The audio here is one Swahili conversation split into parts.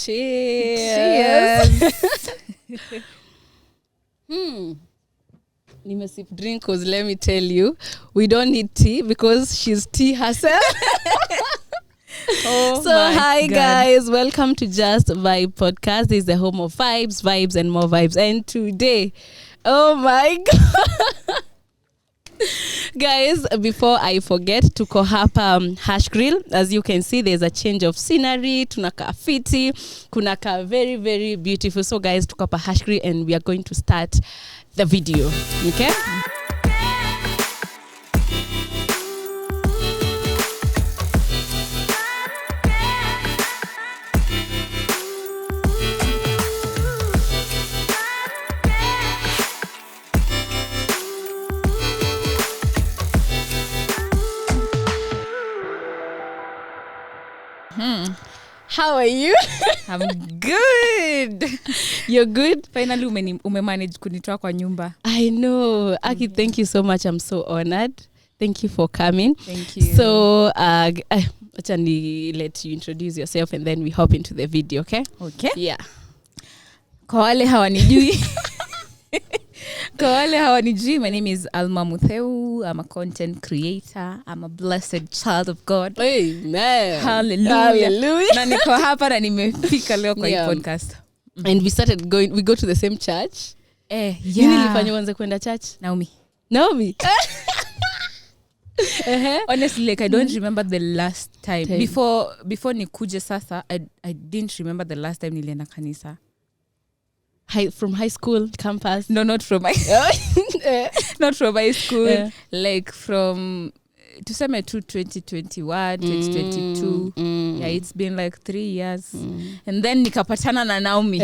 Cheers. Nimesip drink because let me tell you, we don't need tea because she's tea herself. So hi God. Guys, welcome to Just Vibe Podcast. This is the home of vibes and more vibes. And today, oh my God. Guys, before I forget, tuko hapa Hash Grill. As you can see, there's a change of scenery. Tunaka fiti, kunaka very, very beautiful. So guys, tuko hapa Hash Grill and we are going to start the video. Okay? How are you? I'm good. You're good? Finally umemanage kunitoa kwa nyumba. I know. Aki, thank you so much. I'm so honored. Thank you for coming. Thank you. So, Achani, let you introduce yourself and then we hop into the video, okay? Okay. Yeah. Kwa wale hawanijui, my name is Alma Mutheu. I'm a content creator. I'm a blessed child of God. Amen. Hallelujah. Na niko hapa na nimefika leo kwa hii podcast. And we go to the same church. Yeah. Nini nilifanya uanze kwenda church? Naomi. Honestly, like I don't remember the last time. Before nikuje sasa, I didn't remember the last time nilienda kanisa. From high school campus? No, not from high school. Like from tuseme 2021, 2022. Yeah, it's been like 3 years. And then nikapatana na Naomi.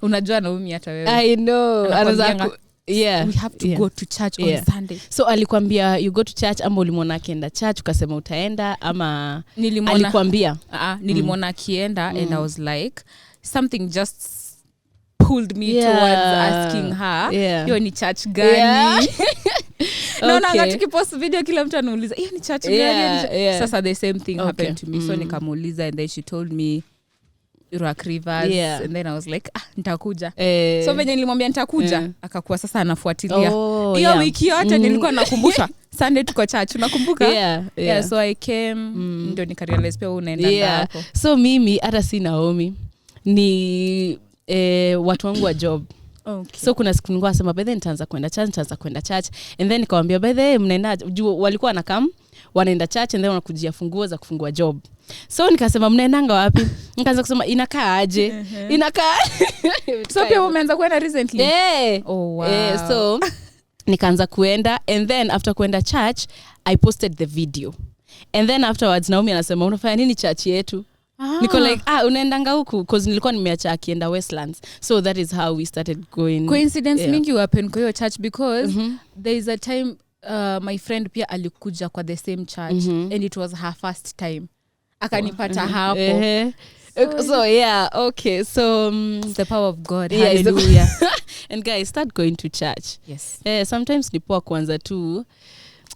Unajua Naomi hata wewe. I know. We have to go to church on Sunday. So alikwambia you go to church ama ulimwona akienda church ukasema utaenda ama alikwambia? Nilimwona akienda and I was like something just pulled me towards asking her hiyo ni church gani. Naona tukipost video kila mtu anauliza hiyo ni church gani. Sasa the same thing happened to me. So nikamuuliza and then she told me Rock Rivers and then I was like nitakuja. So venye nilimwambia nitakuja akakuwa sasa anafuatilia hiyo wiki yote. Nilikuwa nakumbusha Sunday tuko church unakumbuka? So I came ndio nikarealize pia unaenda hapo. So mimi hata si Naomi ni watu wangu wa job. Okay. So kuna siku nilikuwa nasema by then nitaanza kwenda church and then nikamwambia by the mnaenda walikuwa wanakam wanaenda church and then wanakujia funguo za kufungua job. So nikasema mnaendanga wapi? Nikaanza kusema inakaa aje? Inakaa so pia umeanza kwenda recently? Oh wow. So nikaanza kuenda and then after kwenda church I posted the video. And then afterwards Naomi anasema unafanya nini church yetu? Niko like unaendanga huku because nilikuwa nimeacha akienda Westlands. So that is how we started going. Coincidence mingi happen kwa hiyo church because there is a time my friend pia alikuja kwa the same church and it was her first time. Akanipata hapo. So okay. So it's the power of God. Hallelujah. And guys, start going to church. Yes. Sometimes ni poa kwanza tu.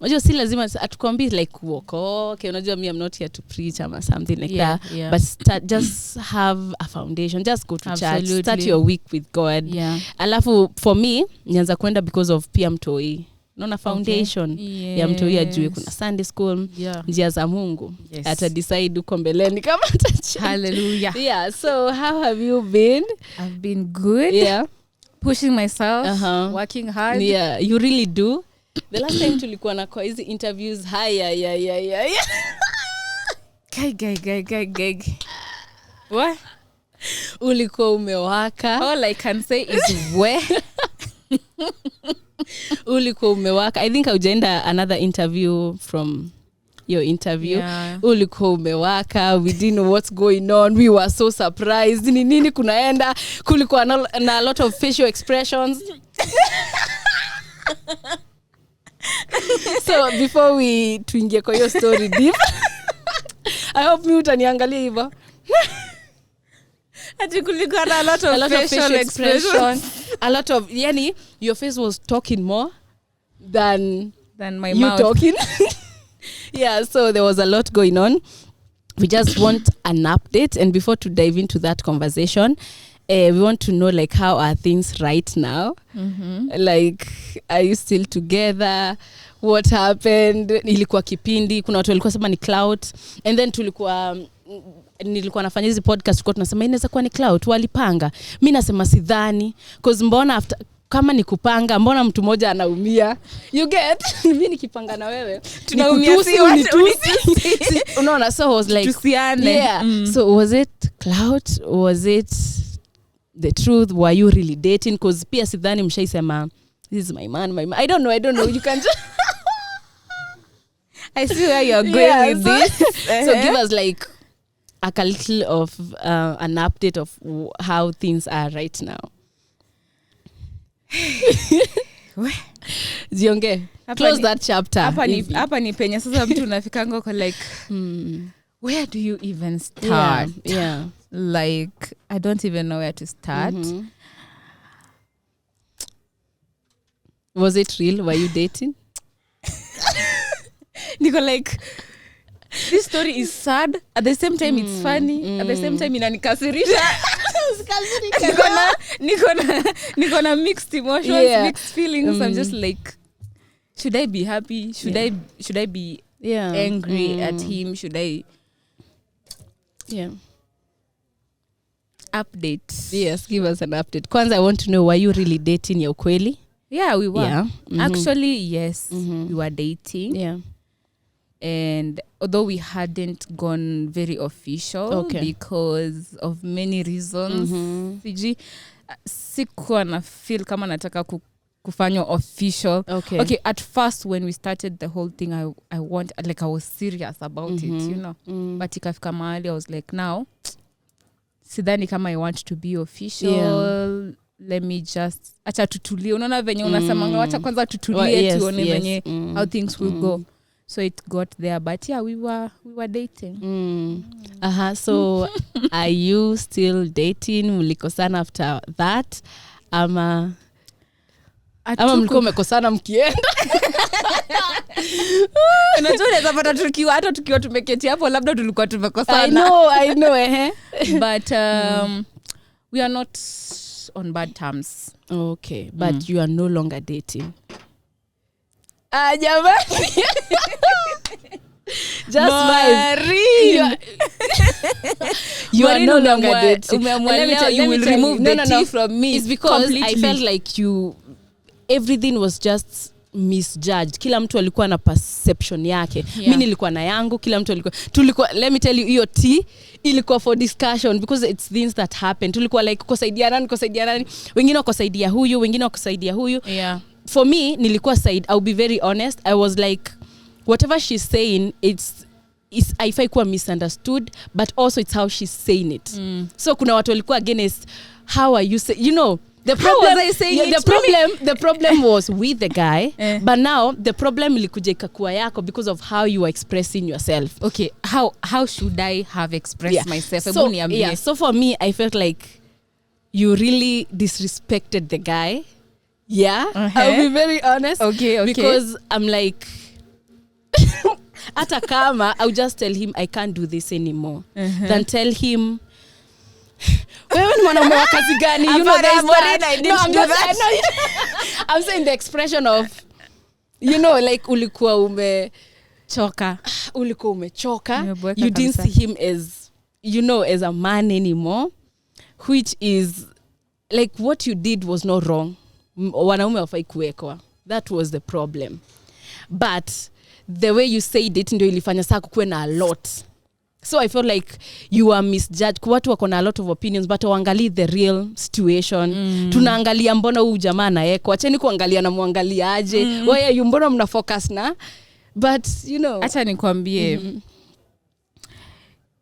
Unajua si lazima atukwambie like walk. Okay, unajua me I'm not here to preach or something like that. Yeah. But just have a foundation. Just go to church. Start your week with God. Yeah. Alafu for me, nianza kwenda because of pia mtoi. Naona foundation ya mtoi ajue kuna Sunday school, njia za Mungu. Ata decide uko mbeleni kama atacha. Hallelujah. So how have you been? I've been good. Pushing myself, working hard. You really do. The last time tulikuwa na kwa hizi interviews Guy. What? Ulikuwa umewaka. All I can say is where. Ulikuwa umewaka. I think hujaenda another interview from your interview. Ulikuwa umewaka. We didn't know what's going on. We were so surprised. Nini kunaenda. Kulikuwa na a lot of facial expressions. So before we tuingie kwa hiyo story deep, I hope me utaniangalia hivyo. Ati kulikuwa na a lot of facial expressions. A lot of yani your face was talking more than my you mouth talking. So there was a lot going on. we just want an update, and before to dive into that conversation, we want to know like how are things right now. Like, are you still together? What happened? Ilikuwa kipindi, kuna watu walikuwa sema ni clout, and then nilikuwa nafanya hizi podcast kwa tunasema inaweza kuwa ni clout, walipanga. Mimi nasema sidhani, cause mbona after kama ni kupanga, mbona mtu mmoja anaumia? You get? Mimi nikipanga na wewe tunaumia, si unitusi. Unaona, so I was like tusiane. Yeah. So was it clout? Was it the truth? Were you really dating? Cause pia sidhani mshaisema this is my man. I don't know. You can just I see where you're going with this. So give us like a little of an update of how things are right now. Zionge, close that chapter. Hapa ni penye sasa mtu unafikanga kwa like where do you even start? Yeah. Like I don't even know where to start. Was it real? Were you dating? Niko like this story is sad, at the same time it's funny, at the same time inanikasirisha. Niko na mixed emotions, mixed feelings. I'm just like, should I be happy? Should I be angry at him? Should I update? Yes, give us an update. Kwanza, I want to know, were you really dating ya ukweli? Yeah, we were. Yeah. Actually, yes, we were dating. Yeah. And although we hadn't gone very official because of many reasons, sikuwa na feel kama nataka kufanywa official. Okay, at first when we started the whole thing, I was serious about it, you know. But ikafika mahali I was like, now sidhani kama I want to be official. Yeah. Let me just acha tutulie. Unaona venye unasemanga acha kwanza tutulie tuone venye how things will go. So it got there, but yeah, we were dating. So are you still dating? Mlikosana after that? Ama mlikuwa mmekosana mkienda? Unajua unaweza pata tukiwa tumeketi hapo labda tulikuwa tumekosana. I know But we are not on bad terms. Okay, but you are no longer dating. Jamani. Just Marine. You are no longer dating. You will remove the tea from me. It's because completely. I felt like everything was just misjudged. Kila mtu alikuwa na perception yake. Mimi nilikuwa na yangu, kila mtu tulikuwa, let me tell you, hiyo tea ilikuwa for discussion because it's things that happen. Tulikuwa like kusaidia nani, wengine wakosaidia huyu, wengine wakosaidia huyu. Yeah. For me, nilikuwa side, I'll be very honest, I was like, whatever she's saying, I find kuwa misunderstood, but also it's how she's saying it. So kuna watu walikuwa against, how are you saying, you know, the problem, was I saying it? The problem was with the guy, but now the problem ilikuja ikakuwa yako because of how you are expressing yourself. Okay, how should I have expressed myself? So for me, I felt like you really disrespected the guy. Yeah, I'll be very honest. Okay. Because I'm like, ata kama, I'll just tell him I can't do this anymore. Then tell him, wewe ni mwanaume wa kazi gani? You know, I'm saying the expression of, you know, like ulikuwa umechoka. You didn't see him as, you know, as a man anymore, which is like what you did was not wrong. Wanaume wafai kuwekwa. That was the problem. But the way you said it ndio ilifanya saa kukuwe na a lot. So I felt like you are misjudged. Watu wako na a lot of opinions, but waangalie the real situation. Tunaangalia mbona huyu jamaa anaekwa. Acheni kuangalia na muangalia aje. Wewe mbona mna focus na? But you know. Acha nikwambie.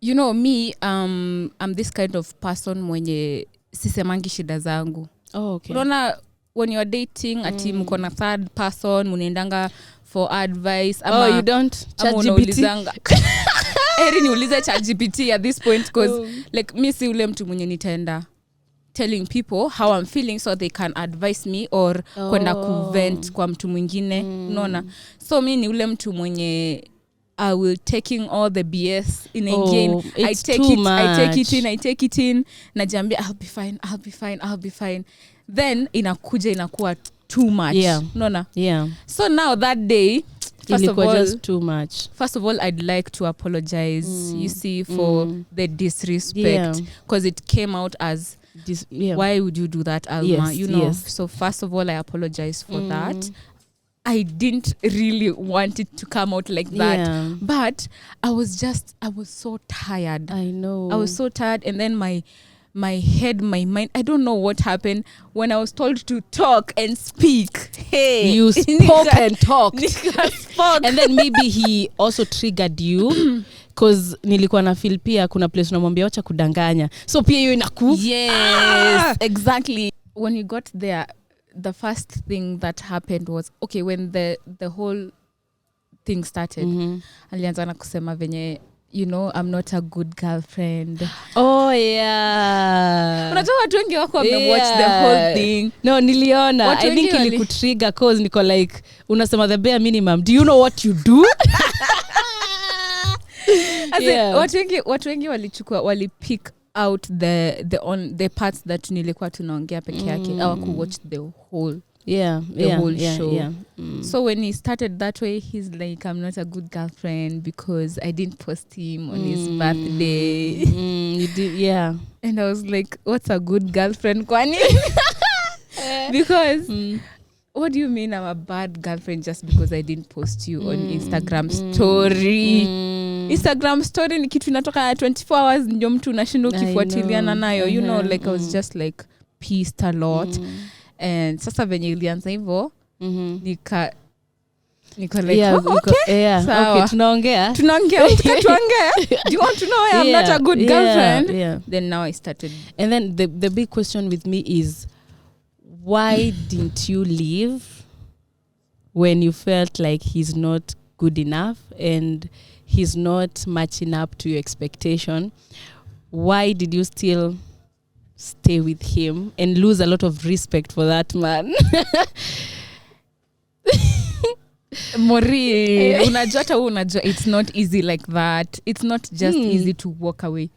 You know me, I'm this kind of person mwenye sisemangi shida zangu. Oh, okay. Unaona when you're dating ati mko na third person munaendanga for advice ama you don't ChatGPT. Eri niulize ChatGPT at this point because like mi si ule mtu mwenye nitaenda telling people how I'm feeling so they can advise me or kwenda kuvent kwa mtu mwingine. Unaona? So mi ni ule mtu mwenye I will taking all the BS in again. I take it in. Najiambia I'll be fine. Then inakuwa too much. Yeah. Nona. Yeah. So now that day, first of all, just too much. First of all, I'd like to apologize, you see, for the disrespect, because it came out as why would you do that, Alma? Yes, you know. yes. So first of all, I apologize for that. I didn't really want it to come out like that, but I was so tired. I know. I was so tired, and then my head, my mind, I don't know what happened when I was told to talk and speak. Hey, you spoke and talked. Spoke. And then maybe he also triggered you because nilikuwa na feel pia kuna place unamwambia acha kudanganya, so pia hiyo inaku. Yes, exactly. When you got there, the first thing that happened was, okay, when the whole thing started, alianza na kusema venye, you know, I'm not a good girlfriend. Oh yeah. Unajua watu wengi wako watch the whole thing. No, niliona. I think ilikutrigger cause niko like unasema the bare minimum. Do you know what you do? Watu wengi walipick out the parts that nilikuwa tunaongea peke yake. Au watch the whole show. Yeah. So when he started that way, he's like, I'm not a good girlfriend because I didn't post him on his birthday. You did, yeah. And I was like, what's a good girlfriend, Kwani? Because what do you mean I'm a bad girlfriend just because I didn't post you on Instagram story? Instagram story ni kitu inatoka 24 hours ndio mtu unashinda ukifuatiliana nayo. You know, like I was just like pissed a lot. And sasa venye ilianza hivyo niko like, okay, tunaongea do you want to know why I'm not a good girlfriend? Then now I started. And then the big question with me is, why didn't you leave when you felt like he's not good enough and he's not matching up to your expectation? Why did you still stay with him and lose a lot of respect for that man? Mori, unajua it's not easy like that. It's not just easy to walk away.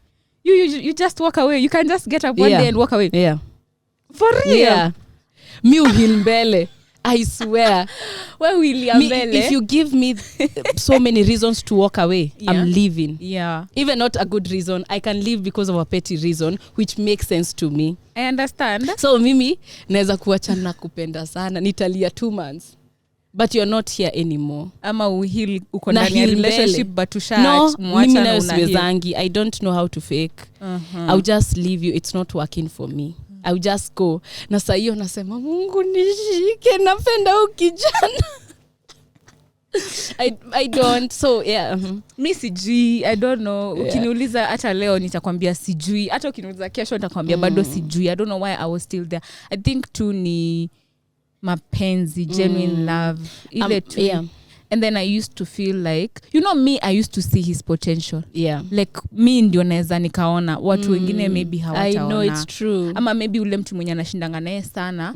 You just walk away. You can just get up one day and walk away. Yeah. For real. Yeah. Miu hilmbele. I swear. Where William Bele? If you give me so many reasons to walk away, I'm leaving. Yeah. Even not a good reason, I can leave because of a petty reason, which makes sense to me. I understand. So mimi naweza kuachana na kupenda sana, nitalia 2 months. But you're not here anymore. Ama uhil uko ndani ya relationship but no, mimi nayo siwezangi. I don't know how to fake. I'll just leave you. It's not working for me. I'll just go. Na saa hiyo nasema Mungu nishike, napenda ukijana. I don't. So yeah. Mi sijui, I don't know. Ukiniuliza hata leo nitakwambia sijui. Hata ukiniuliza kesho nitakwambia bado sijui. I don't know why I was still there. I think tu ni mapenzi, genuine love. Ile tu. Yeah. And then I used to feel like, you know me, I used to see his potential. Yeah. Like me ndio naweza nikaona watu wengine maybe hawataona. I know it's true. Ama maybe ule mtu mwenye anashindanga naye sana,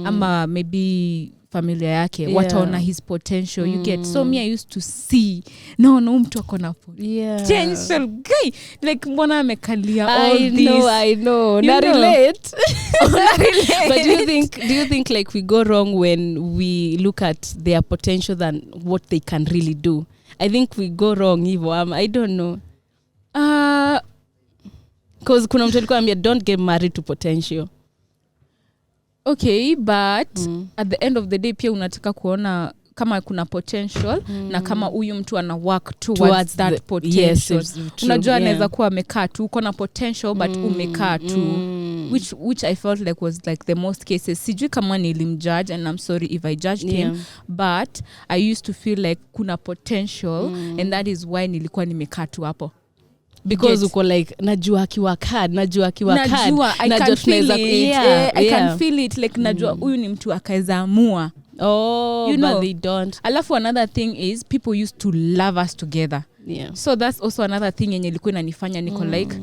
ama maybe familia yake wataona his potential. You get. So me I used to see no mtu akona potential guy, like mbona amekalia all this. I know. Na relate. But do you think like we go wrong when we look at their potential than what they can really do? I think we go wrong hivyo. I don't know. Because kuna mtu alikuwa anambia don't get married to potential. Okay, but at the end of the day pia unataka kuona kama kuna potential na kama huyu mtu ana work towards that potential. Yes, unajua anaweza kuwa amekaa tu uko na potential but umekaa tu, which I felt like was like the most cases. Sijui kama nilimjudge and I'm sorry if I judged him, but I used to feel like kuna potential and that is why nilikuwa nimekaa tu hapo. Because uko like najua akiwa card I can feel it. I can feel it like najua huyu ni mtu akaweza amua. You know, but they don't. Alafu another thing is people used to love us together. Yeah. So that's also another thing yenye ilikuwa inanifanya niko like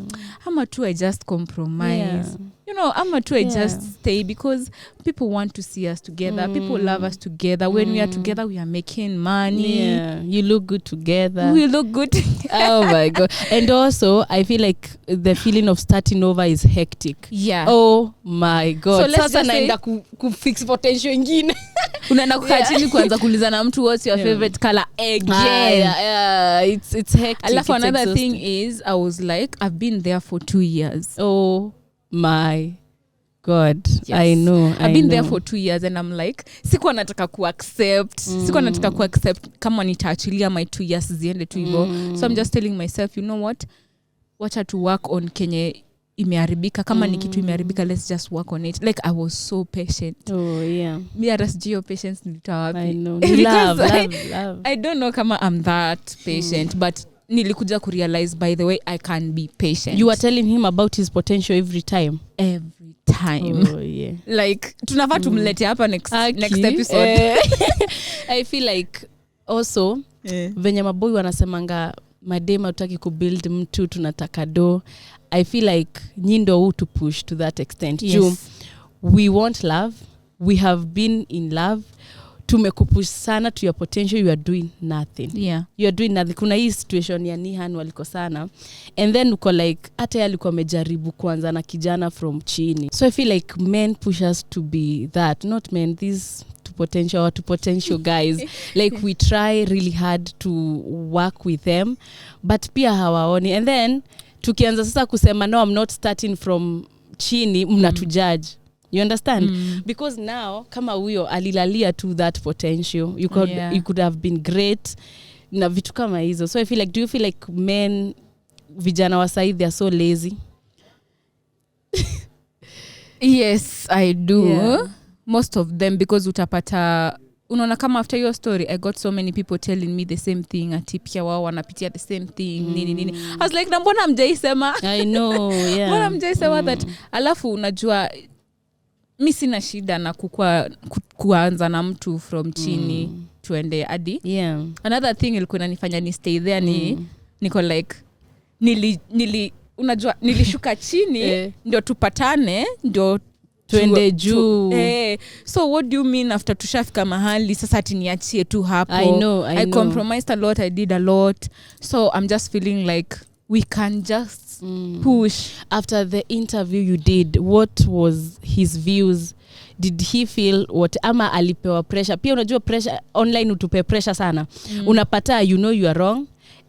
ama tu I just compromise. You know, Alma too, I just stay because people want to see us together. People love us together. When we are together, we are making money. Yeah, you look good together. We look good. Oh my God. And also, I feel like the feeling of starting over is hectic. Yeah. Oh my God. So let's Sasa just naenda fix potential ingine. Unaenda kukaa chini kuanza kuuliza na mtu what's your favorite color again. It's hectic. Alafu another thing is I was like I've been there for 2 years. Oh my God. Yes. I know. I've been there for 2 years and I'm like sikuwa nataka kuaccept. Sikuwa nataka kuaccept kama nitaachilia my 2 years ziende tu hivyo. So I'm just telling myself, you know what? Wacha to work on kenye imeharibika kama ni kitu imeharibika, let's just work on it. Like I was so patient. Oh yeah. Me hata sijui patience nilitoa wapi. I know. Love. I don't know kama I'm that patient but nilikuja kurealize by the way I can be patient. You were telling him about his potential every time. Oh yeah. Like tunafaa tumlete hapa next episode. I feel like also venye maboy wanasemanga madema utaki kubuild mtu tunataka do. I feel like nyindo who to push to that extent. Yes. We want love. We have been in love. Tumekupush sana to your potential, you are doing nothing. Yeah. You are doing nothing. Kuna hii situation ya Nihan waliko sana. And then uko like hata yeye alikuwa amejaribu kuanza na kijana from chini. So I feel like men push us to be that. Not men, these to potential guys. Like we try really hard to work with them. But pia hawaoni. And then tukianza sasa kusema no, I'm not starting from chini, mnatujudge. You understand? Because now kama huyo alilalia to that potential, you could have been great na vitu kama hizo. So I feel like, do you feel like men vijana wa side they are so lazy? Yes, I do. Yeah. Most of them, because utapata unaona kama after your story I got so many people telling me the same thing, ati pia wao wanapitia the same thing nini. I was like na mbona mjaisema? I know, yeah. Mbona mjaisema that? Alafu unajua mi sina shida na kuanza na mtu from chini tuende hadi. Yeah. Another thing ilikuwa inanifanya ni stay there niko like unajua nilishuka chini ndio tupatane ndio tuende juu. So what do you mean after tushafika mahali sasa ati niachie tu hapo? I know. I compromised a lot, I did a lot. So I'm just feeling like we can just push. After the interview you did, what was his views? Did he feel what ama alipewa pressure? Pia unajua pressure online utupe pressure sana. Unapata you know you are wrong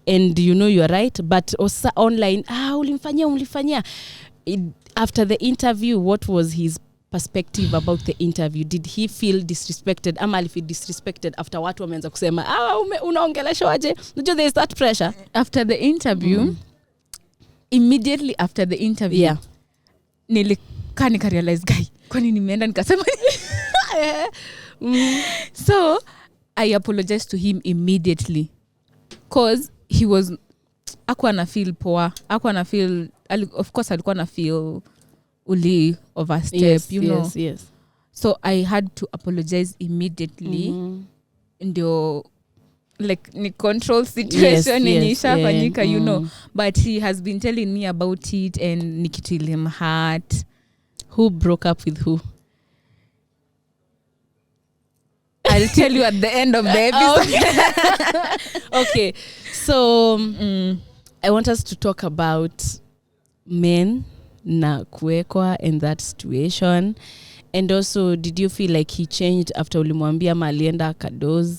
and you know you are right, but osa online ulimfanyia. After the interview, what was his perspective about the interview? Did he feel disrespected? Ama alifeel disrespected after watu wameanza kusema unaongeleshwa aje? Unajua there is that pressure after the interview. Immediately after the interview nika realize guy kwani nimeenda nikasema so I apologized to him immediately cause he was hakuwa na feel poa, hakuwa na feel, of course alikuwa na feel uli overstep, you know. Yes. So I had to apologize immediately. Ndio like ni control situation ishafanyika, you know. But he has been telling me about it and nikitil him heart. Who broke up with who? I'll tell you at the end of the episode. Okay. So I want us to talk about men na kuwekwa and that situation. And also, did you feel like he changed after ulimwambia ama alienda akadoze?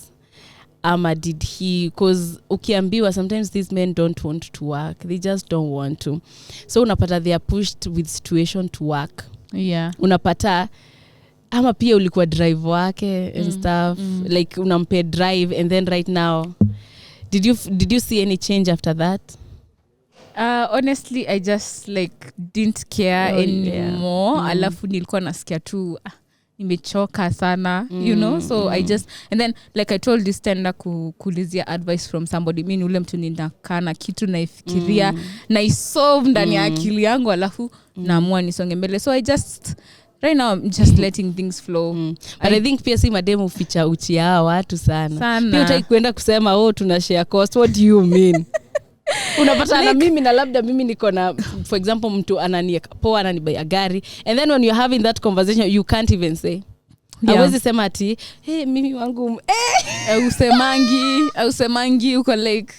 Ama did he, because ukiambiwa sometimes these men don't want to work, they just don't want to, so unapata they are pushed with situation to work. Yeah. Unapata ama pia ulikuwa drive wake and stuff, like unampe drive, and then right now did you see any change after that? Honestly I just like didn't care anymore. Alafu nilikuwa nasikia tu nimechoka sana, you know. So I just, and then like I told this tender kuulizia advice from somebody. Mimi ule mtu ninakaa na kitu naifikiria na isolve ndani ya akili yangu, alafu naamua nisonge mbele. So I just right now I'm just letting things flow. But I think pia si mademu ficha uchi hawa watu sana. Pia utaki kwenda kusema tuna share cost. What do you mean? unapata na mimi na labda mimi niko na for example mtu ananibuy gari and then when you're having that conversation you can't even say hawezi sema ati hey mimi wangu usemangi uko like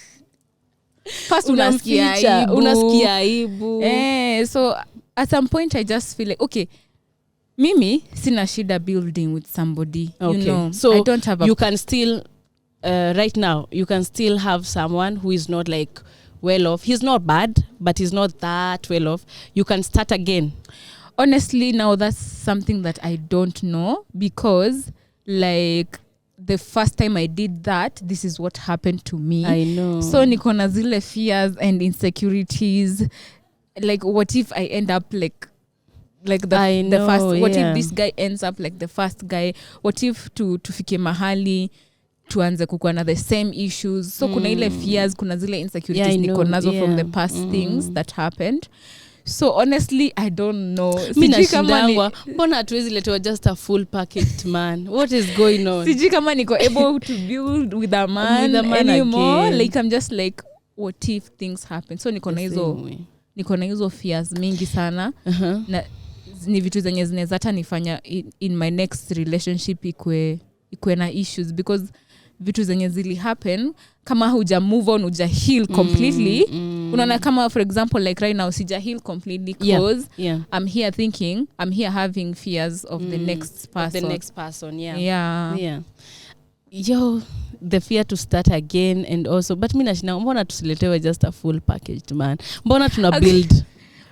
first unasikia aibu so at some point I just feel like okay mimi sina shida building with somebody you know so I don't have you can still right now you can still have someone who is not like well off. He's not bad but he's not that well off. You can start again. Honestly now that's something that I don't know because like the first time I did that this is what happened to me. I know. So niko na zile fears and insecurities like what if I end up like the first what if this guy ends up like the first guy, what if tufike mahali tuanze kukuwa na the same issues so kuna ile fears kuna zile insecurities niko nazo from the past things that happened. So honestly I don't know. Sijui kama mbona hatuwezi letewa just a full packaged man. What is going on? Sijui kama niko able to build with a man anymore again. Like I'm just like what if things happen. So niko na hizo fears mingi sana. Na ni vitu zenye zinaweza hata nifanya in my next relationship ikwe na issues because vitu zenye zili happen kama huja move on huja heal completely unaona kama for example like right now sija heal completely because I'm here having fears of the next person. Yeah. Yo the fear to start again and also but mimi nashina mbona tusiletewe just a full packaged man mbona tuna build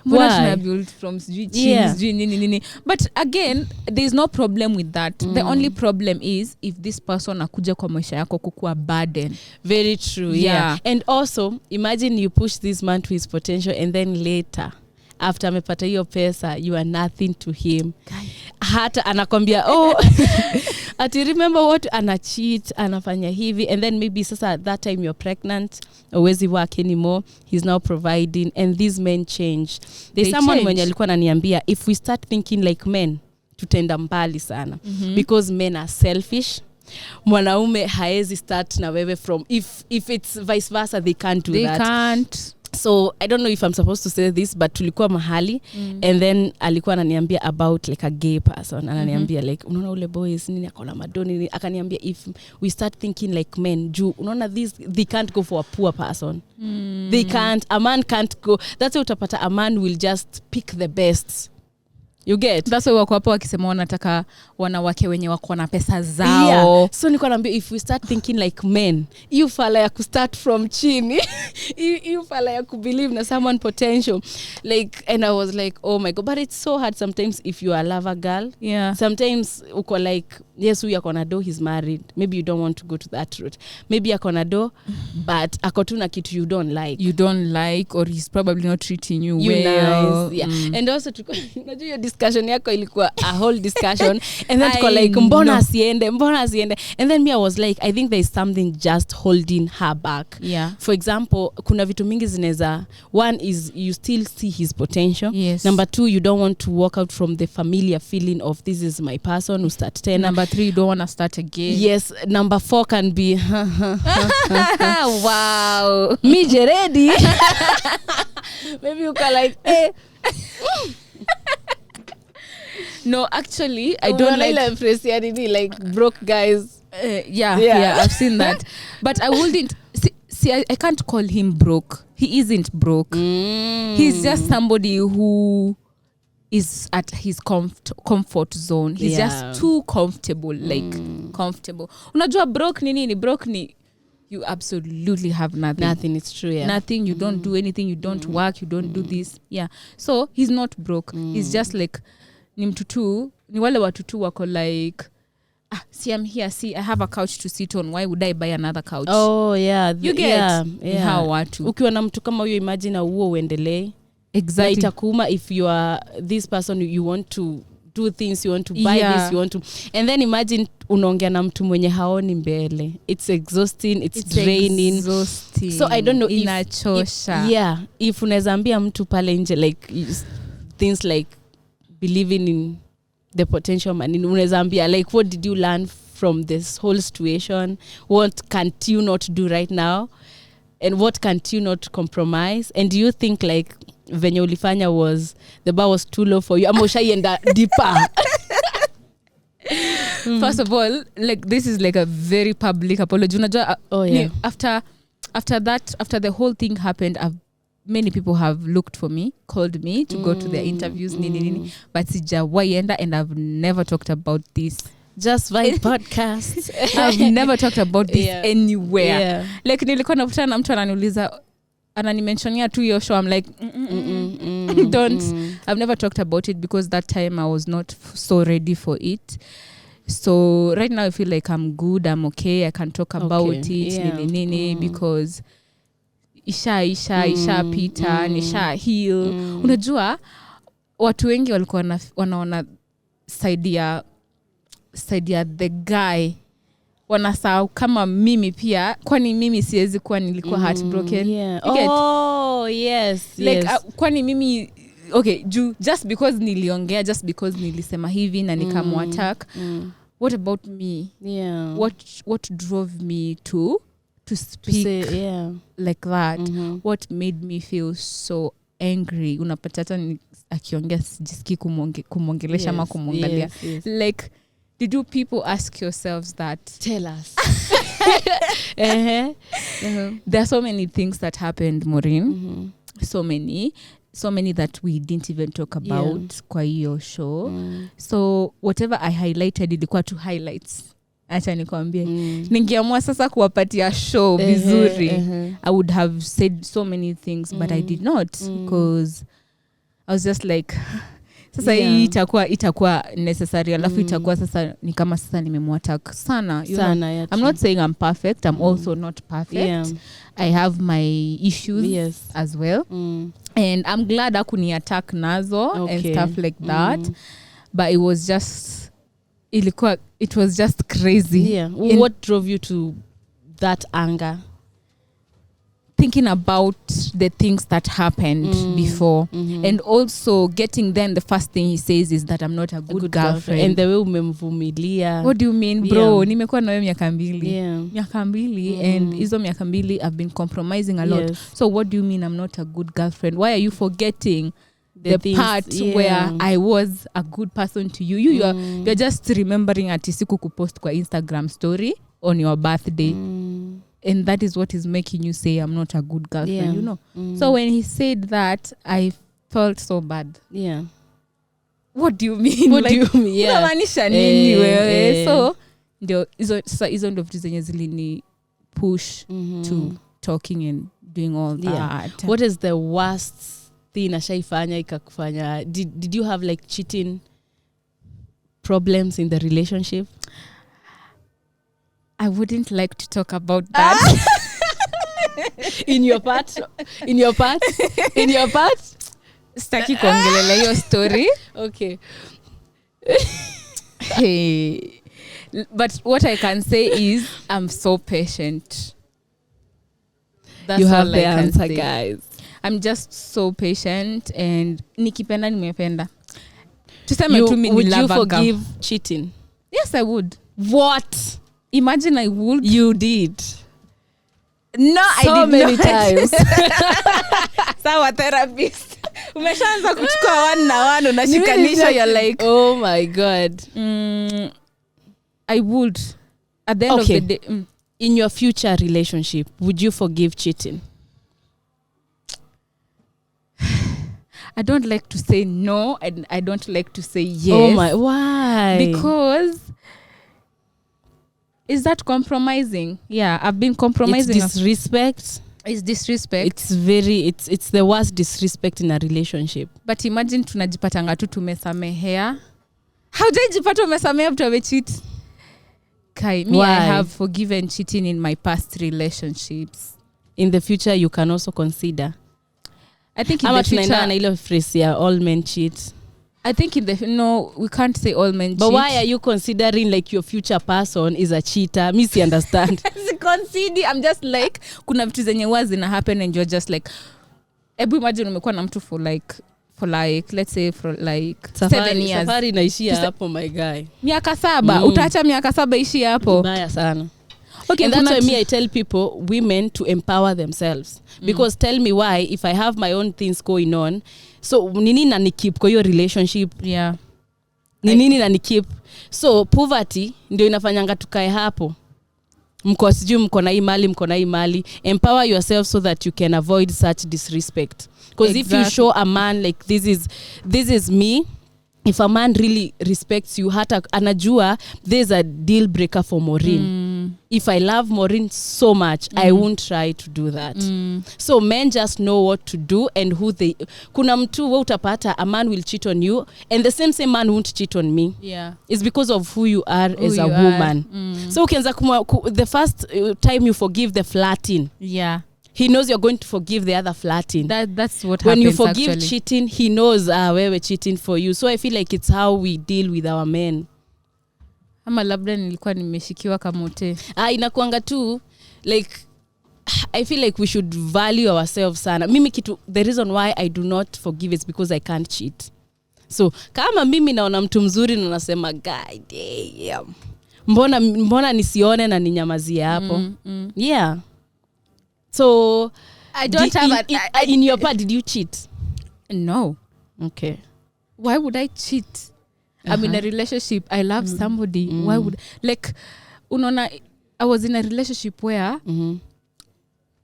build from nini but again there is no problem with that. The only problem is if this person akuja kwa maisha yako kukua burden. Very true. Yeah. And also imagine you push this man to his potential and then later after amepata hiyo pesa you are nothing to him. Hata anakwambia ati remember what ana cheat anafanya hivi and then maybe sasa at that time you're pregnant hawezi work anymore, he's now providing and these men change. There's someone mwenye alikuwa ananiambia if we start thinking like men tutenda mbali sana because men are selfish. Mwanaume haezi start na wewe from if it's vice versa they can't do that. They can't. So I don't know if I'm supposed to say this but tulikuwa mahali and then alikuwa ananiambia about like a gay person ananiambia like unaona ule boys nini akona madoni akaniambia if we start thinking like men juu unaona they can't go for a poor person. They can't, a man can't go. That's why utapata a man will just pick the best. You get? That's why wako hapo wakisema wanataka wanawake wenye wako na pesa zao. So niko naambia if we start thinking like men, you fala ya ku start from chini. you fala ya ku believe na someone potential. Like and I was like, oh my god, but it's so hard sometimes if you are a lover girl. Yeah. Sometimes uko like yes, we are gonna do he's married. Maybe you don't want to go to that route. Maybe akona do but akotuna kitu you don't like or he's probably not treating you well. Nice. Yeah. And also unajua your discussion yako ilikuwa a whole discussion and then tuko like mbona asiende and then me I was like I think there is something just holding her back. Yeah. For example kuna vitu mingi zinaweza one is you still see his potential. Yes. Number 2 you don't want to walk out from the familiar feeling of this is my person who start tena. Number 3 you don't want to start again. Yes. Number 4 can be wow me ready. Maybe you can like no actually I don't like phrase like broke guys. Yeah I've seen that but I wouldn't see I can't call him broke. He isn't broke. He's just somebody who is at his comfort zone. He's just too comfortable comfortable. Unajua broke ni nini? Broke ni you absolutely have nothing. It's true. Yeah. Nothing. You don't do anything. You don't work. You don't do this. Yeah. So he's not broke. He's just like ni mtu tu, ni wale watu tu wako like see I'm here, see I have a couch to sit on, why would I buy another couch? Oh yeah. You get how watu. Ukiwa na mtu kama huyo imagine huo uendelee. Exactly. Itakuuma if you are this person you want to do things, you want to buy this, you want to and then imagine unaongea na mtu mwenye haoni mbele. It's exhausting, it's draining. Exhausting. So I don't know inachosha. If unaweza ambia mtu pale nje like things like believing in the potential man, unaweza ambia like what did you learn from this whole situation, what can't you not do right now and what can't you not compromise? And do you think like venye ulifanya was the bar was too low for you? Ama ushaienda deeper? First of all, like this is like a very public apology. After that, after the whole thing happened, many people have looked for me, called me to go to their interviews, but sijawaienda, and I've never talked about this. Just Vibe podcast. I've never talked about this anywhere. Like nilikuwa nakutana na mtu ananiuliza, ananimentionia tu your show. I'm like, don't. I've never talked about it because that time I was not so ready for it. So right now I feel like I'm good, I'm okay, I can talk about it because isha pita, nisha heal. Unajua watu wengi walikuwa wanaona side ya the guy, wanasahau kama mimi pia, kwani mimi siwezi kuwa nilikuwa heartbroken. Like kwani mimi okay, just because niliongea, just because nilisema hivi na nikamuattack, what about me? What drove me to speak like that? What made me feel so angry? Unapata hata akiongea sijisikii kumongelesha ama kumwangalia. Like, did you people ask yourselves that? Tell us. There are so many things that happened, Maureen. So many that we didn't even talk about kwa hiyo show. So whatever I highlighted ilikuwa two highlights. Acha nikwambie. Ningeamua sasa kuwapatia show vizuri. I would have said so many things, but I did not because I was just like sasa hii itakuwa necessary, alafu itakuwa sasa ni kama sasa nimemwattack sana. I'm not saying I'm perfect, I'm also not perfect. I have my issues as well. And I'm glad hakuni attack nazo and stuff like that. But it was just crazy. What drove you to that anger? Thinking about the things that happened before, and also getting then the first thing he says is that I'm not a good girlfriend. And the way umemvumilia. What do you mean, bro? Nimekuwa nawe miaka mbili. And hizo miaka mbili I've been compromising a lot. So what do you mean I'm not a good girlfriend? Why are you forgetting the part where I was a good person to you? You're just remembering ati siku kupost kwa Instagram story on your birthday. And that is what is making you say I'm not a good girlfriend, you know. So when he said that, I felt so bad. What do you mean? What do you mean? Unamaanisha nini wewe? So ndio hizo ndio vitu zenye zilini push to talking and doing all that. What is the worst thing ashaifanya ikakufanya? Did you have like cheating problems in the relationship? I wouldn't like to talk about that. In your part? Sitaki kuongelea hiyo story. Okay. Hey. But what I can say is I'm so patient. That's you have all the I can answer, say. guys. I'm just so patient, and nikipenda nimependa. Tuseme tu mimi would love you a forgive girl. cheating? Yes, I would. What? Imagine I would. You did. No, I so did many not. times. Sawa therapist. Umeshaanza kuchukua one na one unashikanisha, you're like, oh my god. I would. At the end of the day. In your future relationship, would you forgive cheating? I don't like to say no, and I don't like to say yes. Oh my, why? Because is that compromising? Yeah, I've been compromising. It's disrespect. It's disrespect. It's the worst disrespect in a relationship. But imagine tunajipatanga tu tumesamehea. How did you pata umesamehea mtu amecheat? Kai, me, I have forgiven cheating in my past relationships. In the future, you can also consider. I think in the future, na ile phrase ya all men cheat. I think no, we can't say all men cheat. But why are you considering like your future person is a cheater? Me see understand. Consider, I'm just like, kuna vitu zenye huwa zina happen and you're just like, ebu imagine umekuwa na mtu for like let's say for like 7 years. Safari inaishia hapo, my guy. Miaka 7, utaacha miaka 7 ishi hapo. Mbaya sana. Okay, and that's why me I tell people, women, to empower themselves. Because tell me why, if I have my own things going on, so nini na nikip kwa hiyo relationship? Yeah. Nini na nikip? So poverty ndio inafanyanga tukae hapo. Mko na hii mali. Empower yourself so that you can avoid such disrespect. Because if you show a man like this is me, if a man really respects you, hata anajua there's a deal breaker for Maureen. If I love Maureen so much, I won't try to do that. So men just know what to do and who they. Kuna mtu wewe utapata, a man will cheat on you and the same man won't cheat on me. Yeah. It's because of who you are as a woman. So ukianza the first time you forgive the flirting. Yeah. He knows you're going to forgive the other flirting. That's what when happens. When you forgive actually. Cheating, he knows we're cheating for you. So I feel like it's how we deal with our men. Ama labda nilikuwa nimeshikiwa kamote. Inakuanga tu like I feel like we should value ourselves sana. Mimi the reason why I do not forgive is because I can't cheat. So kama mimi naona mtu mzuri na nasema god damn. Mbona nisione na ninyamazie hapo. Yeah. So I don't have in your part, did you cheat? No. Okay. Why would I cheat? I'm in a relationship. I love somebody. Why would unaona, I was in a relationship where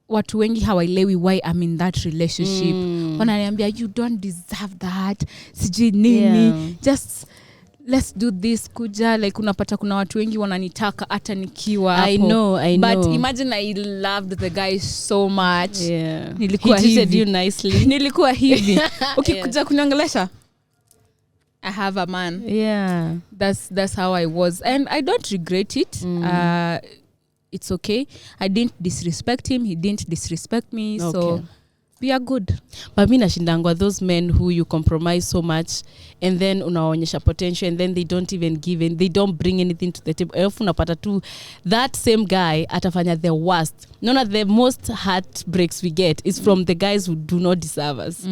watu wengi hawaelewi why I'm in that relationship. Wananiambia you don't deserve that. Siji nini. Just let's do this kuja, like unapata kuna watu wengi wananitaka hata nikiwa hapo. I know. But imagine I loved the guy so much. Yeah. Nilikuwa he treated you nicely. Nilikuwa hivi. Ukikuja kuniongelesha, I have a man. Yeah. That's how I was, and I don't regret it. It's okay. I didn't disrespect him. He didn't disrespect me. Okay. So we are good. But mina shindangwa those men who you compromise so much and then unaonyesha potential and then they don't even give in, they don't bring anything to the table. Elfu unapata tu that same guy atafanya the worst. The most heartbreaks we get is from the guys who do not deserve us.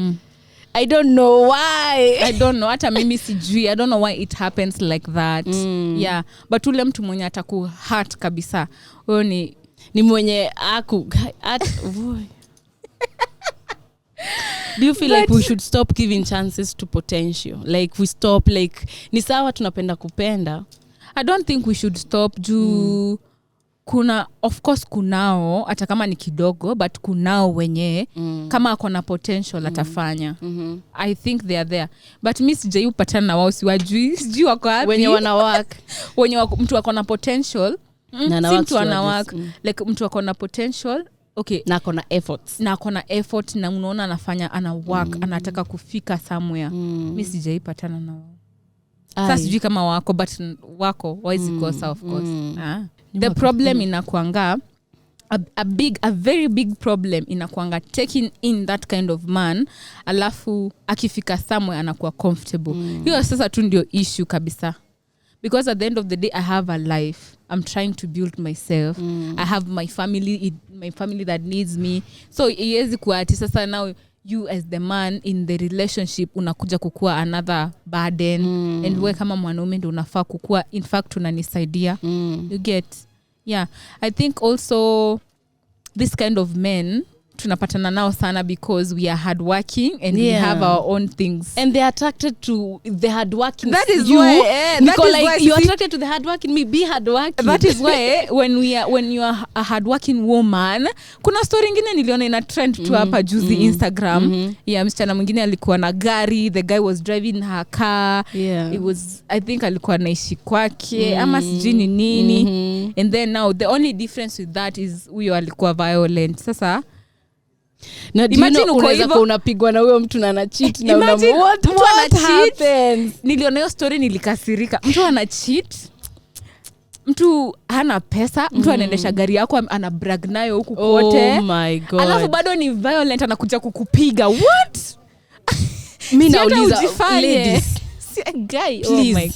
I don't know why. I don't know. Hata mimi sijui. I don't know why it happens like that. Yeah. But ule mtu mwenye ataku hurt kabisa. Wewe ni mwenye Do you feel like we should stop giving chances to potential? Like we stop, like ni sawa tunapenda kupenda. I don't think we should stop juu kuna, of course kunao hata kama ni kidogo, but kunao wenye kama akona potential atafanya. I think they are there. But mimi sijai upatana na wao, sijui wako wapi. Wenye wanawak. Wenye mtu akona potential. Si mtu anawak. Like mtu akona potential. Okay, na akona efforts. Na akona effort na unaona anafanya, ana work, anataka kufika somewhere. Mimi sijai patana na wao. Sasa sijui kama wako, but wako wise kosa of course. The problem inakuanga a very big problem inakuanga taking in that kind of man, alafu akifika somewhere anakuwa comfortable. Hiyo sasa tu ndio issue kabisa. Because at the end of the day, I have a life. I'm trying to build myself. I have my family that needs me. So iwezi kuwa ati sasa now you as the man in the relationship unakuja kukua another burden. And we kama mwanaume ndio unafaa kukua, in fact unanisaidia. You get. Yeah. I think also this kind of men tunapatana nao sana because we are hardworking and we have our own things. And they are attracted to the hardworking. That is why you're attracted to the hardworking. Me be hardworking. That is why when you are a hardworking woman, kuna story ingine niliona ina trend tu hapa juzi Instagram. Yeah, msichana mwingine alikuwa na gari, the guy was driving her car. Yeah. It was, I think alikuwa naishi kwake ama sijui ni nini. And then now the only difference with that is huyo alikuwa violent. Sasa na imagine unaweza kuwa unapigwa na huyo mtu na ana cheat na what happens. Niliona hiyo story nilikasirika. Mtu ana cheat, mtu hana pesa, mtu anaendesha gari yako ana brag nayo huku kote. Oh my god. Alafu bado ni violent, anakuja kukupiga. What? Mimi nauliza ladies, si a guy. Please. Oh my.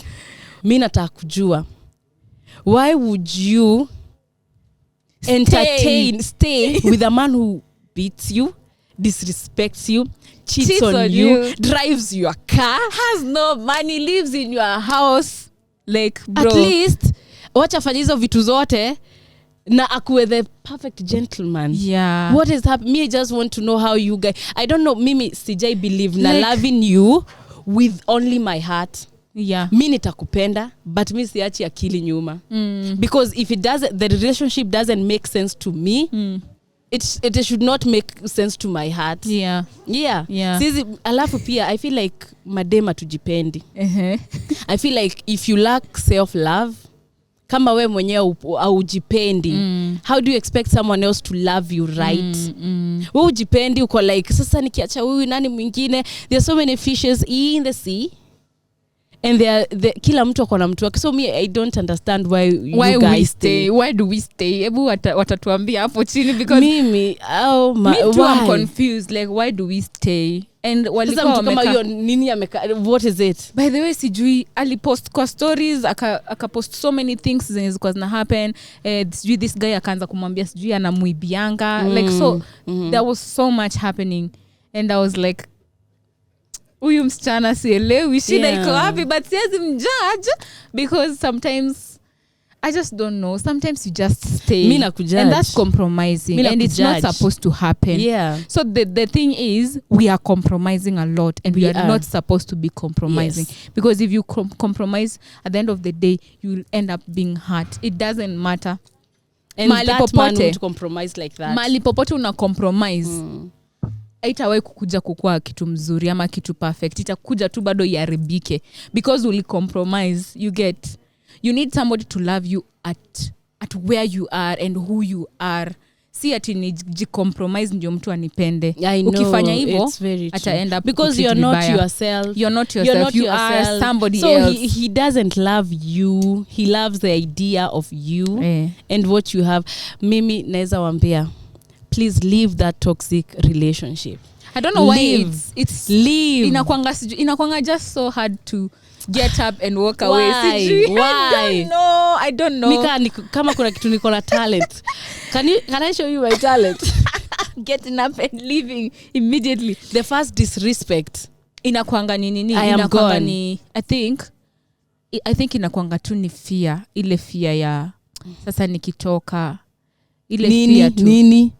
Mimi nataka kujua why would you stay with a man who beats you, disrespects you, cheats on you, drives your car, has no money, lives in your house, like bro. At least wacha fanya hizo vitu zote, na akuwe the perfect gentleman. Yeah. What is happening? Me, I just want to know how you guys, I don't know, mimi sijai believe na loving you with only my heart. Yeah. Mi nitakupenda but mi siachi akili nyuma. Because if it doesn't, the relationship doesn't make sense to me, it should not make sense to my heart. Yeah. Sisi alafu pia I feel like madema tujipendi. I feel like if you lack self love, kama we mwenyewe aujipendi, how do you expect someone else to love you, right? Wewe ujipendi, uko like sasa nikiacha huyu nani mwingine, there are so many fishes in the sea. And kila mtu akona mtu wake. So me, I don't understand why you guys stay. Why do we stay? Ebu watatuambia hapo chini because mimi me too, I'm confused, like why do we stay? And walikuwa kama hiyo nini what is it? By the way, sijui alipost kwa stories akapost so many things zenye zilikuwa zina happen. Sijui this guy akaanza kumwambia sijui anamuibianga, like so there was so much happening and I was like, huyu msichana sielewi shida iko wapi, but siwezi mjudge because sometimes I just don't know. Sometimes you just stay. Mina kujudge. And that's compromising. Mina and it's kujudge. not supposed to happen. Yeah. So the thing is, we are compromising a lot and we are not supposed to be compromising. Yes. Because if you compromise, at the end of the day, you will end up being hurt. It doesn't matter. And that man would compromise like that. Mali popote una compromise. Haitawahi kukuja kukua kitu mzuri ama kitu perfect. Itakuja tu bado iharibike because uli compromise. You need somebody to love you at where you are and who you are. Si ati ni compromise ndio mtu anipende. Ukifanya hivyo ataenda because you're not yourself. You're not yourself. You are somebody else. So he doesn't love you. He loves the idea of you and what you have. Mimi naweza waambia, please leave that toxic relationship. I don't know why it's leave. Inakwanga just so hard to get up and walk away. Why? I don't know. Mika kama kuna kitu niko na talent. Can I show you my talent? Getting up and leaving immediately. The first disrespect. Inakwanga nini? I am gone. I think inakwanga tu ni fear. Ile fear ya sasa nikitoka. Ile fear tu. Nini?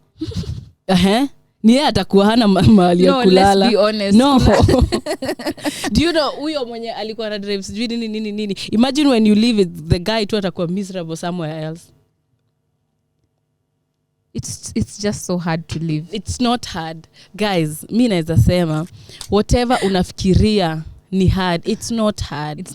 Ni yeye atakuwa hana mahali ya kulala. Let's be honest. No. Do you know huyo mwenye alikuwa na drive sijui nini. Imagine when you leave it, the guy tu atakuwa miserable somewhere else. It's just so hard to live. It's not hard. Guys, mimi naweza sema whatever unafikiria ni hard. It's not hard.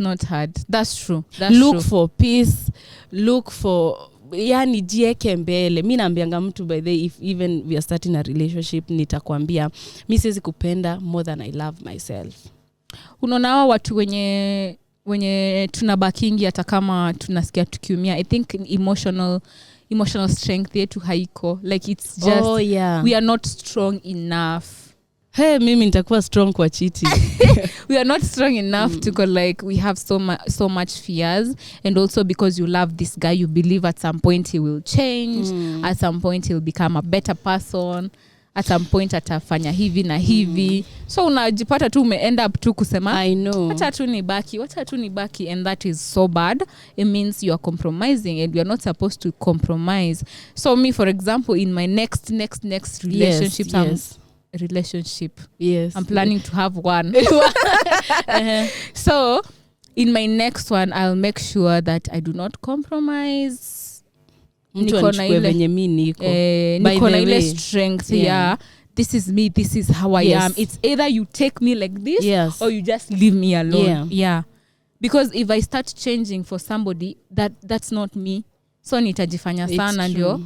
That's true. Look for peace. Look for yani jieke mbele. Mimi naambianga mtu by the way, if even we are starting a relationship, nitakwambia mimi siwezi kupenda more than I love myself. Unaona hawa watu wenye tunabakingi hata kama tunasikia tukiumia. I think emotional strength yetu haiko. Like it's just we are not strong enough. Hey, mimi nitakuwa strong kwa cheating. We are not strong enough to go, like we have so much fears, and also because you love this guy, you believe at some point he will change, at some point he'll become a better person, at some point atafanya hivi na hivi. So unajipata tu end up tu kusema I know. Wacha tu nibaki, and that is so bad. It means you are compromising and you are not supposed to compromise. So me, for example, in my next relationship, I'm planning to have one. So in my next one, I'll make sure that I do not compromise. Niko na ile strength. This is me, this is how I am. It's either you take me like this or you just leave me alone. Because if I start changing for somebody, that's not me. So nitajifanya sana ndio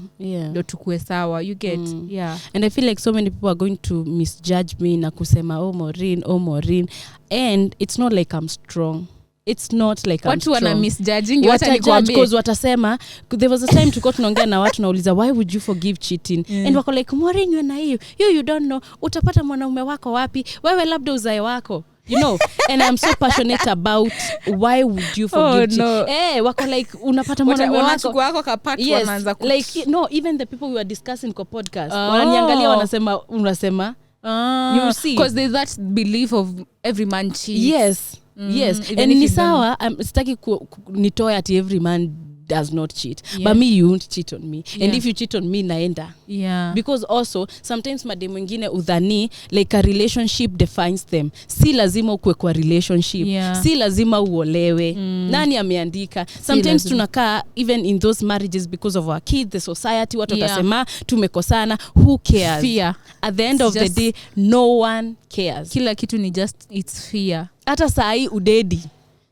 tukue sawa. You get And I feel like so many people are going to misjudge me na kusema oh Maureen, and it's not like I'm strong. It's not like I'm strong. Watu wana misjudging, wacha nikwambie, because watasema there was a time tulikuwa tunaongea na watu nauliza why would you forgive cheating, and wako like Maureen you na hiyo you don't know utapata mwanaume wako wapi, wewe labda uzae wako, you know. And I'm so passionate about why would you forgive cheating. Wako like unapata mwanaume wako kapati wanaanza like no, even the people we were discussing kwa podcast wananiangalia wanasema unasema you see, because there's that belief of every man cheats. Yes. And ni sawa, sitaki nitoe ati every man does not cheat. But me, you won't cheat on me. And if you cheat on me, naenda. Because also sometimes madem wengine udhani like a relationship defines them. Si lazima ukue kwa relationship. Si lazima uolewe. Nani ameandika? Sometimes tunakaa even in those marriages because of our kids, the society, watu watasema tumekosana. Who cares? Fear. At the end of the day, no one cares. Kila kitu ni just it's fear. Hata saa udedi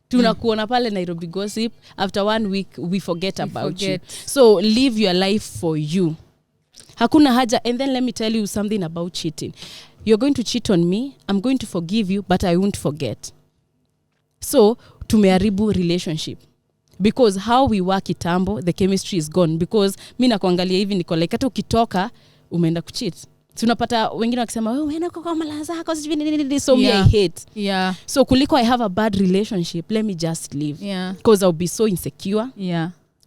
tunakuona pale Nairobi Gossip, after 1 week we forget about you. So live your life for you. Hakuna haja. And then let me tell you something about cheating. You're going to cheat on me, I'm going to forgive you, but I won't forget. So tumeharibu relationship. Because how we work kitambo, the chemistry is gone. Because mimi nakuangalia hivi niko like hata ukitoka umeenda kucheat. Tunapata wengine wakisema wewe unaenda kwa mala zako so me I hate. So kuliko I have a bad relationship, let me just leave. Because I'll be so insecure.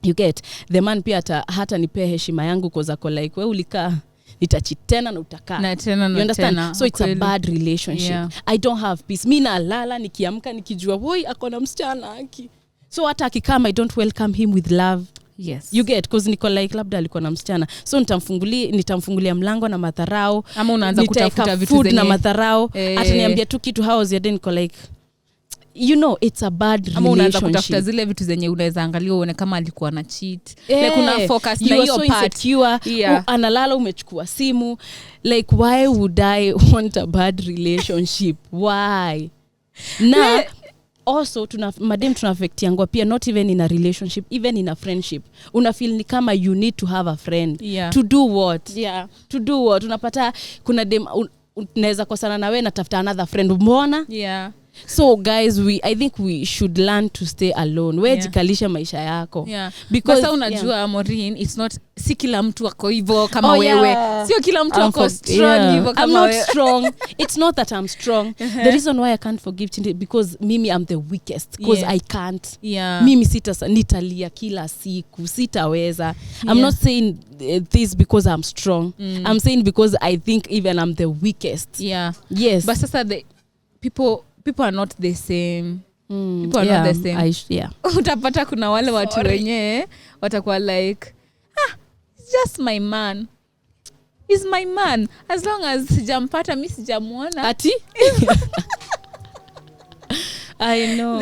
You get the man pia hata nipe heshima yangu cause ako like wewe ulika nitachitena na utakaa. You understand? So it's a bad relationship. I don't have peace. Mimi nalala nikiamka nikijua boy akona msichana aki. So hata akikama I don't welcome him with love. You get because niko like labda alikuwa na msichana. So nitamfungulia mlango na madharau. Ama unaanza kutafuta vitu zenye na madharau. Ataniambia tu kitu how was your day, niko like you know it's a bad relationship. Ama unaanza kutafuta zile vitu zenye unaweza angalia uone kama alikuwa na cheat. Like kuna focus na hiyo part. Analala umechukua simu. Like why would I want a bad relationship? Why? Na also madem tunafektiangwa pia not even in a relationship, even in a friendship. Una feel ni kama you need to have a friend. To do what? To do what? Unapata kuna dem unaweza kosana na wewe na tafuta another friend. Umeona? So guys, I think we should learn to stay alone. Wewe jikalisha maisha yako. Because unajua Maureen, it's not si kila mtu wako hivyo kama wewe. Sio kila mtu wako strong hivyo kama wewe. I'm not strong. It's not that I'm strong. The reason why I can't forgive Chinde because mimi I'm the weakest because I can't. Mimi nitalia kila siku, sitaweza. I'm not saying this because I'm strong. I'm saying because I think even I'm the weakest. Yes. But sasa the people are not the same. People are not the same. Utapata kuna wale watu wenye watakuwa like it's just my man. He's my man. As long as sijampata mimi sijamuona. Ati? I know.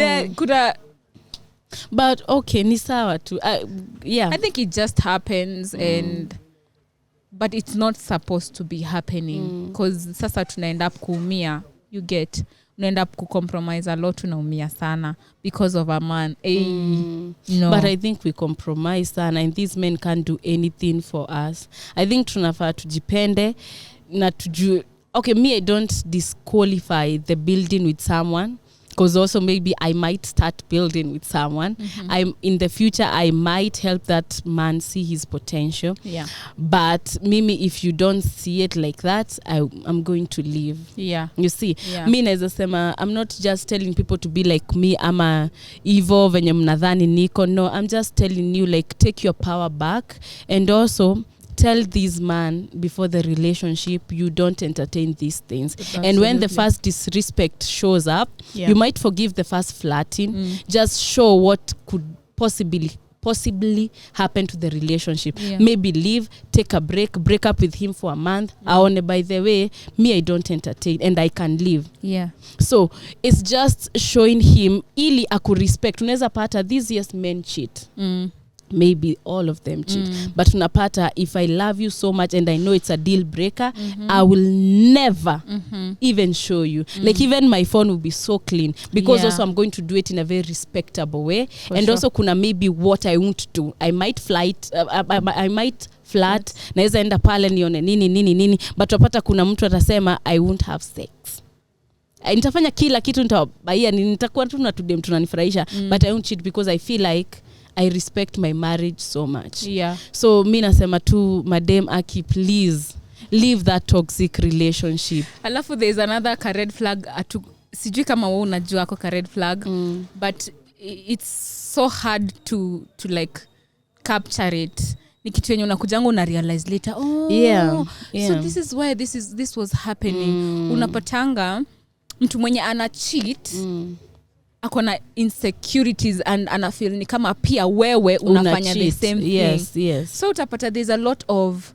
But okay, ni sawa tu. I think it just happens but it's not supposed to be happening because sasa tunaenda up kuumia. You get unaenda kucompromise a lot, unaumia sana because of a man. No. But I think we compromise sana and these men can't do anything for us. I think tunafaa tujipende na okay, me I don't disqualify the building with someone because also maybe I might start building with someone. In the future I might help that man see his potential. But Mimi, if you don't see it like that, I'm going to leave. You see, me naweza sema I'm not just telling people to be like me. I'm a evil venye mnadhani niko. No, I'm just telling you like take your power back and also tell this man before the relationship you don't entertain these things. And when the first disrespect shows up, you might forgive the first flirting. Just show what could possibly happen to the relationship. Maybe leave, take a break up with him for a month. Aone, by the way, me I don't entertain and I can leave. So it's just showing him ili respect. Unaweza pata these years men cheat. Maybe all of them cheat. But unapata if I love you so much and I know it's a deal breaker, I will never even show you. Like even my phone will be so clean because also I'm going to do it in a very respectable way. Also kuna maybe what I won't do. I might flirt, naweza enda pale nione nini, but unapata kuna mtu atasema I won't have sex. Nitafanya kila kitu, nitakuwa tu na tudem tunanifurahisha, but I won't cheat because I feel like I respect my marriage so much. So mi nasema tu madam aki, please leave that toxic relationship. Alafu there's another red flag sijui kama wewe unajua ako red flag but it's so hard to like capture it. Ni kitu yenye unakujanga una realize later so this is why this was happening. Unapatanga mtu mwenye ana cheat akona insecurities and anafeel ni kama pia wewe unafanya the same thing. So utapata there's a lot of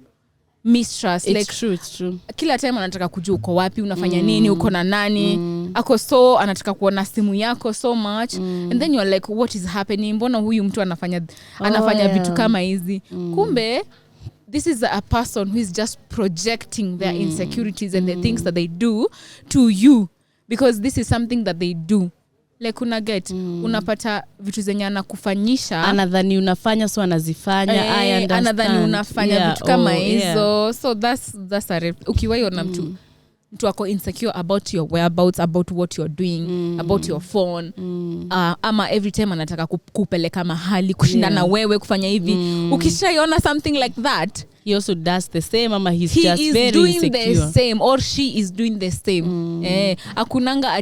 mistrust. It's true. Kila time anataka kujua uko wapi, unafanya nini, uko na nani. Ako so anataka kuona simu yako so much. And then you're like, what is happening? Mbona huyu mtu anafanya vitu kama hizi? Kumbe this is a person who is just projecting their insecurities and the things that they do to you, because this is something that they do. Like unapata vitu zenye anakufanyisha, anadhani unafanya so anazifanya. I understand. Anadhani unafanya vitu kama hizo. So that's ukiwa yona mtu wako insecure about your whereabouts, about what you're doing, about your phone. Ama every time anataka kupeleka mahali, kushindana wewe, kufanya hivi. Ukishaiona something like that, he also does the same, ama he is doing insecure. The same, or she is doing the same. Akunanga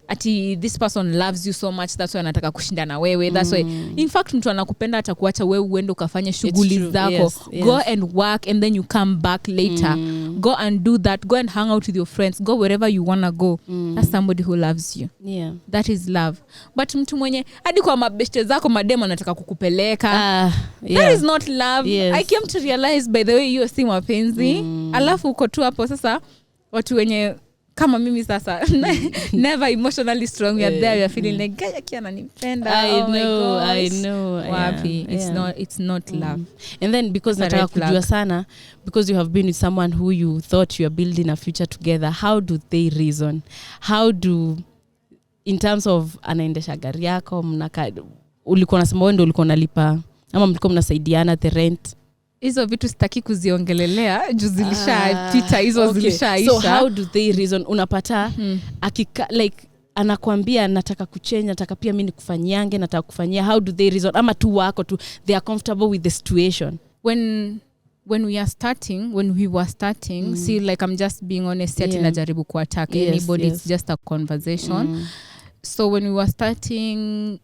ati this person loves you so much, that's why anataka kushinda na wewe. That's why in fact mtu anakupenda atakuacha wewe uende ukafanye shughuli zako. Yes. Go and work and then you come back later. Go and do that. Go and hang out with your friends. Go wherever you wanna go. That's somebody who loves you. Yeah. That is love. But mtu mwenye hadi kwa mabeshte zako mademo anataka kukupeleka. That is not love. Yes. I came to realize by the way you si mapenzi. Alafu uko tu hapo sasa watu wenye kama mimi sasa never emotionally strong, we are there, we are feeling like gaya kiana nipenda. I know wapi. It's not love. And then because nataka kujua sana, because you have been with someone who you thought you are building a future together, how do they reason? How do, in terms of anaendesha gari yako, ulikuwa unasema wewe ndio ulikuwa unalipa ama mlikuwa mnasaidiana the rent? Hizo vitu sitaki kuziongelelea juu zilishapita, hizo zilishaisha. So how do they reason? Unapata like anakuambia nataka kuchange, nataka pia mimi nikufanyange, nataka kufanyia. How do they reason? Ama tu wako tu they are comfortable with the situation? When we were starting, see, like I'm just being honest, najaribu kuattack anybody. It's just a conversation. So when we were starting,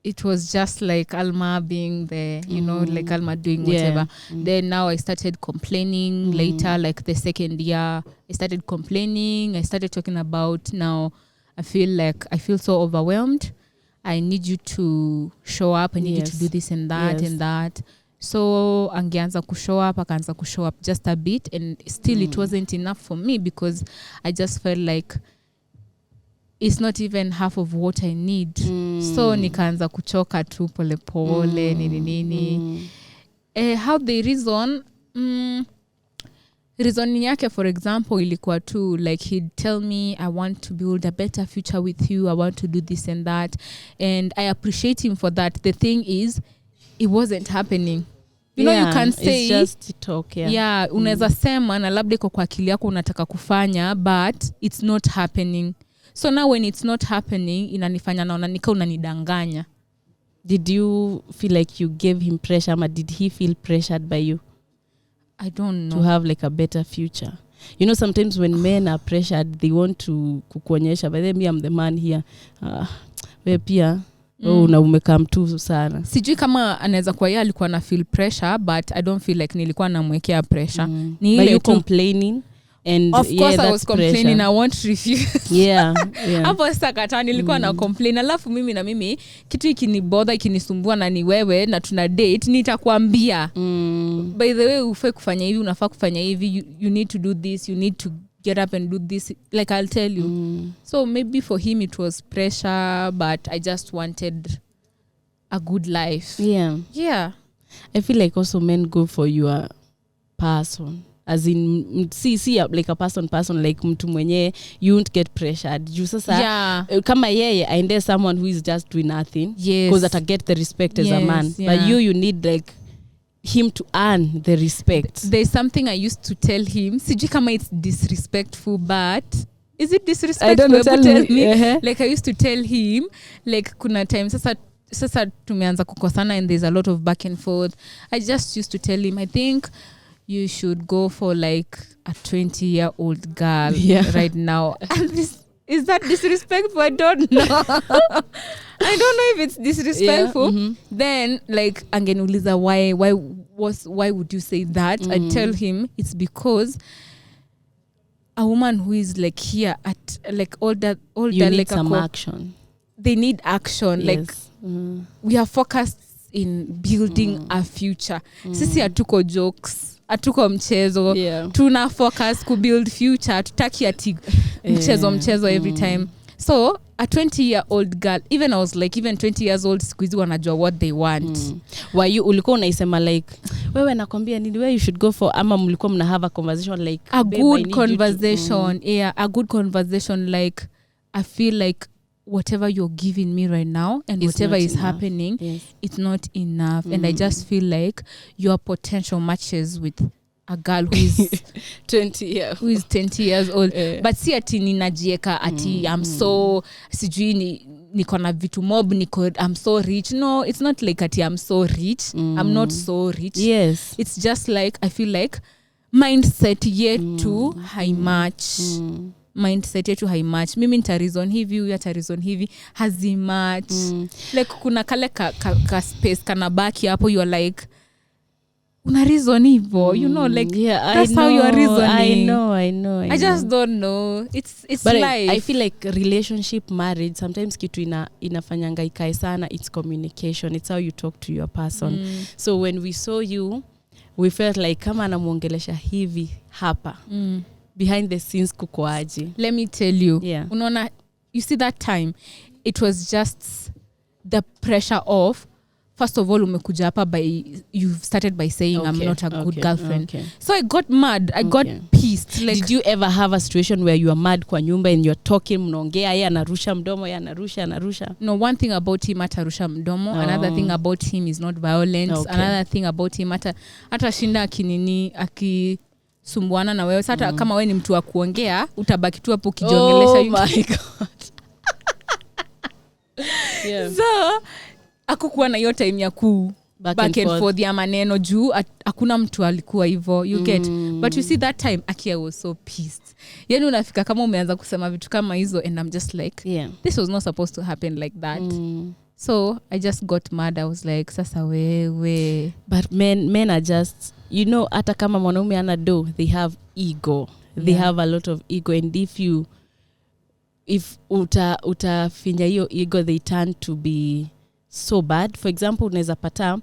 it was just like Alma being there, you know, like Alma doing whatever. Then now I started complaining later, like the second year, I started complaining. I started talking about, now I feel so overwhelmed. I need you to show up. I need you to do this and that and that. So angeanza kushow up just a bit, and still it wasn't enough for me, because I just felt like it's not even half of what I need. So nikaanza kuchoka tu pole pole nini. How they reason? Reasoning yake, for example, ilikuwa tu like he'd tell me, I want to build a better future with you, I want to do this and that, and I appreciate him for that. The thing is, it wasn't happening. You know, you can say it's just talk. Unaweza sema na labda iko kwa akili yako unataka kufanya, but it's not happening. So now when it's not happening, inanifanya naona nika unanidanganya. Did you feel like you gave him pressure, or did he feel pressured by you? I don't know. To have like a better future. You know, sometimes when men are pressured, they want to kukuonyesha, but then me, I'm the man here. Wewe pia na umekam tu sana. Sijui kama anaweza kuwa yeye alikuwa na feel pressure, but I don't feel like nilikuwa namwekea pressure. Ni ile you complaining. And of course I was complaining, pressure. I won't refuse. Hapo sasa kata nilikuwa na complain, alafu mimi kitu ikinibother, ikinisumbua na ni wewe na tuna date, nitakwambia by the way ufai kufanya hivi, unafaa kufanya hivi, you need to do this, you need to get up and do this, like I'll tell you. So maybe for him it was pressure, but I just wanted a good life. I feel like also men go for your person, as in see like a person like mtu mwenye you won't get pressured. You sasa kama yeye aende someone who is just doing nothing, because that I get the respect as a man. But you need like him to earn the respect. There's something I used to tell him, sijui kama it's disrespectful, but is it disrespectful? I don't know, tell me. Like I used to tell him, like kuna time sasa tumeanza kukosana and there's a lot of back and forth. I just used to tell him, I think you should go for like a 20-year-old girl right now. And is that disrespectful? I don't know. I don't know if it's disrespectful. Then like angeniuliza why would you say that? I tell him it's because a woman who is like here at like older you need like some action. They need action. Yes. Like we are focused in building a future. Sisi hatuko jokes, hatuko mchezo. Tuna focus ku build future. Tutaki ati mchezo every time. So a 20-year-old girl, even I was like, even 20 years old squeeze wanajua what they want. Why you ulikuwa unaisema like wewe nakwambia nini, where you should go for, ama mlikuwa mna have a conversation like a good conversation. Yeah, a good conversation. Like I feel like whatever you're giving me right now and it's whatever is enough. happening, yes. It's not enough. And I just feel like your potential matches with a girl who is 20 years old. But si ati ninajieka ati I'm so sijui niko na vitu mob I'm so rich. No, it's not like ati I'm so rich. I'm not so rich. Yes. It's just like I feel like mindset yetu haimatch. Mindset yetu haimatch. Mimi nitarizon hivi, huyu atarizon hivi, hazimatch. Like kuna kale ka space kana baki hapo, you are like una reason hivyo, you know, like that's how you are reasoning. I know. I just don't know. It's but life. I feel like relationship, marriage, sometimes kitu inafanyanga ikae sana, it's communication. It's how you talk to your person. So when we saw you, we felt like kama anamuongelesha hivi hapa. Behind the scenes kukoaje. Let me tell you. Yeah. Unaona, you see that time, it was just the pressure of, first of all, umekuja hapa you started by saying I'm not a good girlfriend. So I got mad. I got pissed. Like, did you ever have a situation where you are mad kwa nyumba and you're talking, mnaongea, yeye anarusha mdomo, yeye anarusha? No, one thing about him, atarusha mdomo. Another thing about him is not violence. Another thing about him, hata shinda akisumbuana na wewe. Sasa kama wewe ni mtu wa kuongea, utabaki tu hapo ukijiongelesha. Oh my God. Yeah. So akukuwa na hiyo time ya back and forth ya maneno juu hakuna mtu alikuwa hivyo, you get. But you see that time Akia was so pissed. Yani unafika kama umeanza kusema vitu kama hizo and I'm just like this was not supposed to happen like that. So I just got mad. I was like sasa wewe. But men are just, you know, hata kama mwanaume ana do, they have ego. They have a lot of ego, and if utafinya hiyo ego, they turn to be so bad. For example, unaweza pata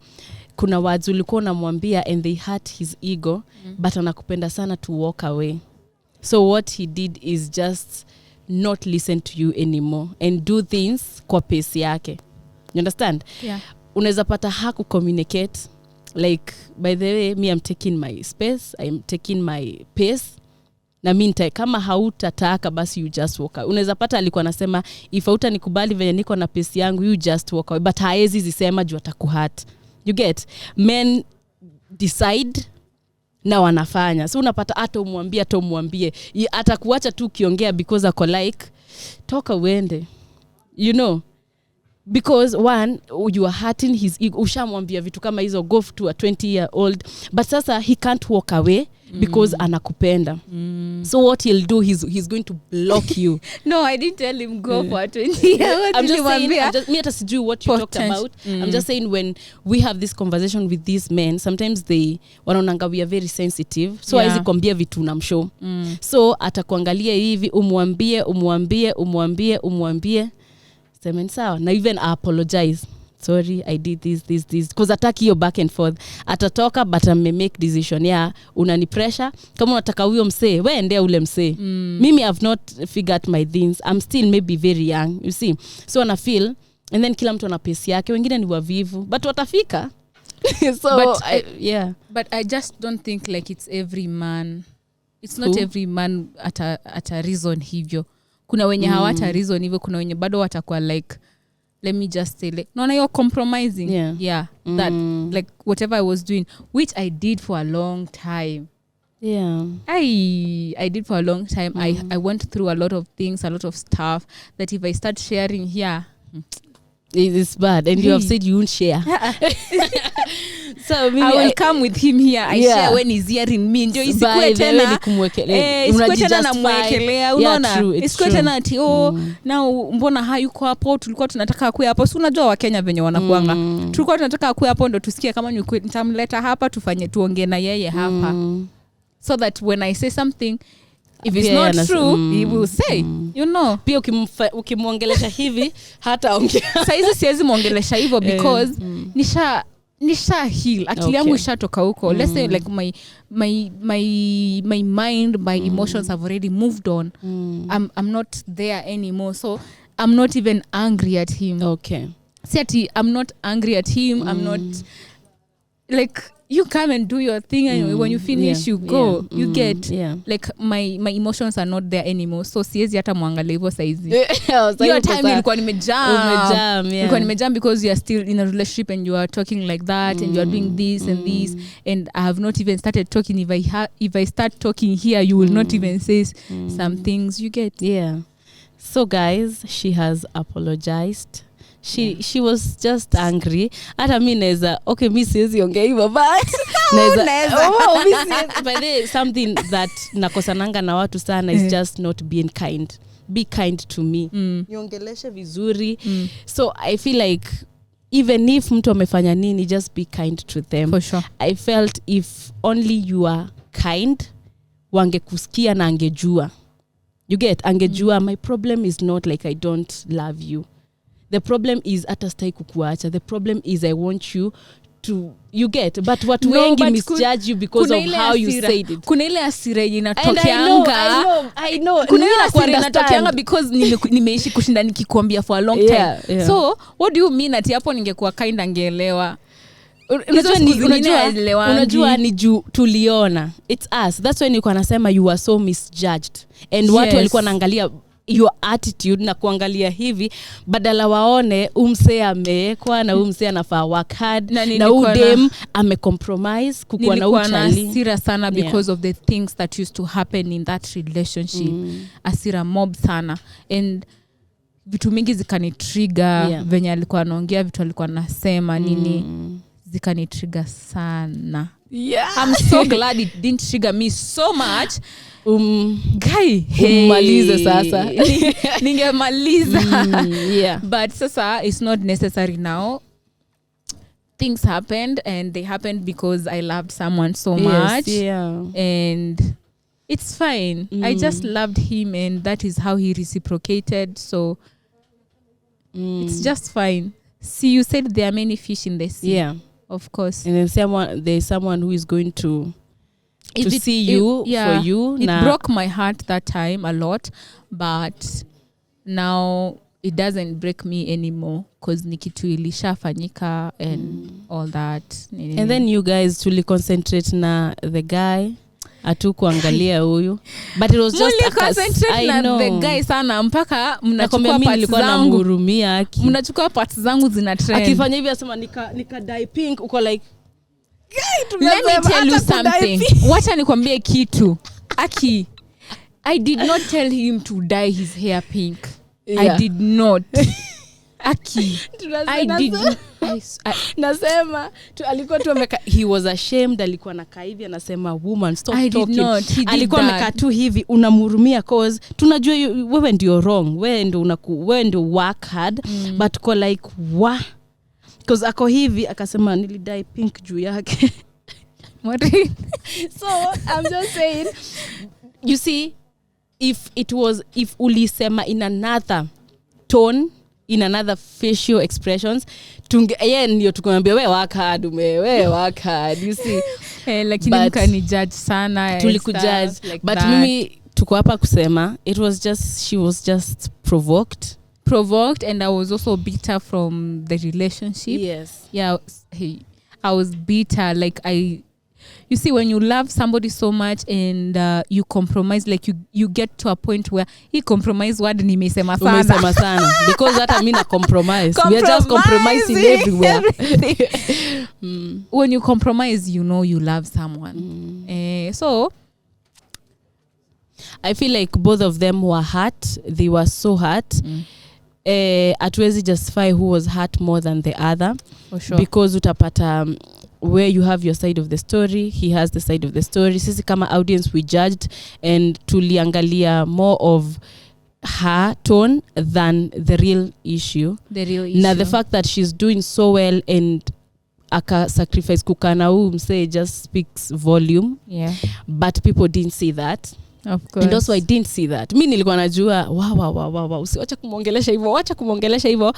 kuna words ulikuwa unamwambia and they hurt his ego, but anakupenda sana to walk away. So what he did is just not listen to you anymore and do things kwa pace yake. You understand? Yeah. Unaweza pata haku communicate like, by the way, me I'm taking my space, I'm taking my pace. Na minta kama hautataka basi you just walk away. Unaweza pata alikuwa anasema if hutanikubali venye niko na pace yangu, you just walk away, but haezi zisema juu atakuhurt. You get? Men decide na wanafanya. So unapata hata umwambie atakuacha tu ukiongea because ako like toka uende. You know? Because one, you are hurting his ego. Ushamwambia vitu kama hizo, go to a 20-year-old, but sasa he can't walk away because anakupenda. So what he'll do, he's going to block you. No, I didn't tell him go for a 20-year-old. I'm just saying, me hata sijui what you talked about. I'm just saying when we have this conversation with these men, sometimes they wanaonanga we are very sensitive. So hizi kwambia vitu na mshow. So atakuangalia hivi, umwambie semen sawa, na even I apologize, sorry I did this because ataki yo back and forth. Atatoka but make decision. Unani pressure kama unataka huyo msee, wewe endea ule msee. Mimi I've not figured my things, I'm still maybe very young, you see. So I feel, and then kila mtu ana pace yake, wengine ni wavivu but watafika. So but I just don't think like it's every man. It's not every man at a reason hivyo. Kuna wenye hawata reason hivyo, kuna wenye bado watakuwa like, let me just say like, no, you're compromising. That like whatever I was doing, which I did for a long time. I did for a long time. I went through a lot of things, a lot of stuff that if I start sharing here, it's bad. And you have said you won't share. So maybe I will come with him here. I share when he's hearing me. Ndio isikue tena na mwekelea. Unaona? Isikue tena ati na mbona hayuko hapo, tulikuwa tunataka akue hapo. Si unajua Wakenya venye wanakuanga. Tulikuwa tunataka akue hapo ndo tusikie kama nitamleta hapa tuongee na yeye hapa. So that when I say something, if it's not true he will say you know. Pia ukimwongelesha hivi hata ongea. Saizi siwezi mwongelesha hivyo because nisha heal akili yangu ishatoka huko. Let's say like my mind, my emotions have already moved on. I'm not there anymore, so I'm not even angry at him. Okay. See, I'm not angry at him. I'm not like, you come and do your thing and when you finish you go. You get like my emotions are not there anymore, so siwezi hata muangalia hivyo saizi. Your time ilikuwa nimejam. Ilikuwa nimejam because you are still in a relationship and you are talking like that and you are doing this and this, and I have not even started talking. If I start talking here, you will not even say some things, you get. So guys, she has apologized. She was just angry. Hata mi naweza mi siwezi ongea hivyo but naweza but there something that nakosananga na watu sana is just not being kind. Be kind to me. Niongeleshe vizuri. So I feel like even if mtu amefanya nini, just be kind to them. For sure. I felt if only you are kind, wangekusikia na angejua. You get, angejua my problem is not like I don't love you. The problem is hata stai kukuacha. The problem is I want you to, you get, but watu wengi misjudge you because of how you said it. Kuna ile hasira inatokeanga. I know. Kuna ile hasira inatokeanga because nimeishi kushinda nikikwambia for a long time. So what do you mean ati hapo ningekuwa kind angeelewa? Unajua ni juu tuliona. It's us. That's when you can nasema you are so misjudged. And watu walikuwa naangalia your attitude na kuangalia hivi badala waone umse amekwa na umse anafaa work hard na udem amecompromise kukua na uchali. Nilikuwa asira sana because of the things that used to happen in that relationship. Asira mob sana, and vitu mingi zikanitrigger. Venye alikuwa anaongea, vitu alikuwa anasema nini zikanitrigger sana. I'm so glad it didn't trigger me so much. Guy, malize sasa. Ningemaliza. But sasa it's not necessary now. Things happened and they happened because I loved someone so much. And it's fine. I just loved him and that is how he reciprocated. So it's just fine. See, you said there are many fish in the sea. Of course. And then there's someone who is going to see you for you. It broke my heart that time a lot, but now it doesn't break me anymore because nikitu ilishafanyika and all that. And then you guys truly concentrate na the guy. Hatukuangalia huyu, but it was just the guy sana mpaka mnachukua parts zangu, mnachukua parts zangu zina trend. Akifanya hivi asema nika dye pink, uko like let me tell you something. Wacha nikwambie kitu. Aki, I did not tell him to dye his hair pink. I did not. Aki, I did not. Nasema alikuwa tu ameka, he was ashamed, alikuwa anakaa hivi anasema woman stop talking. Alikuwa amekaa tu hivi unamhurumia cause tunajua wewe ndio wrong, wewe ndio work hard, but ko like cause ako hivi akasema nilidai pink juu yake. So I'm just saying, you see, if ulisema in another tone, in another facial expressions, ndio tukamwambia we work hard, you see. Lakini mkani judge sana. Tulikujudge, like but mimi tuko hapa kusema she was just provoked, and I was also bitter from the relationship. I was bitter. Like you see, when you love somebody so much and you compromise, like you get to a point where he compromise word nimesema sana because hata mimi na compromise. We are just compromising everywhere. When you compromise, you know you love someone. So I feel like both of them were hurt. They were so hurt. Hatuwezi justify who was hurt more than the other. For sure. Because utapata where you have your side of the story, he has the side of the story. Sisi kama audience we judged and tuliangalia more of her tone than the real issue. Now the fact that she's doing so well and aka sacrifice kukana mse just speaks volume. Yeah. But people didn't see that. Of course. And also I didn't see that. Mi nilikuwa najua wow usiwacha kumwongelesha hivyo,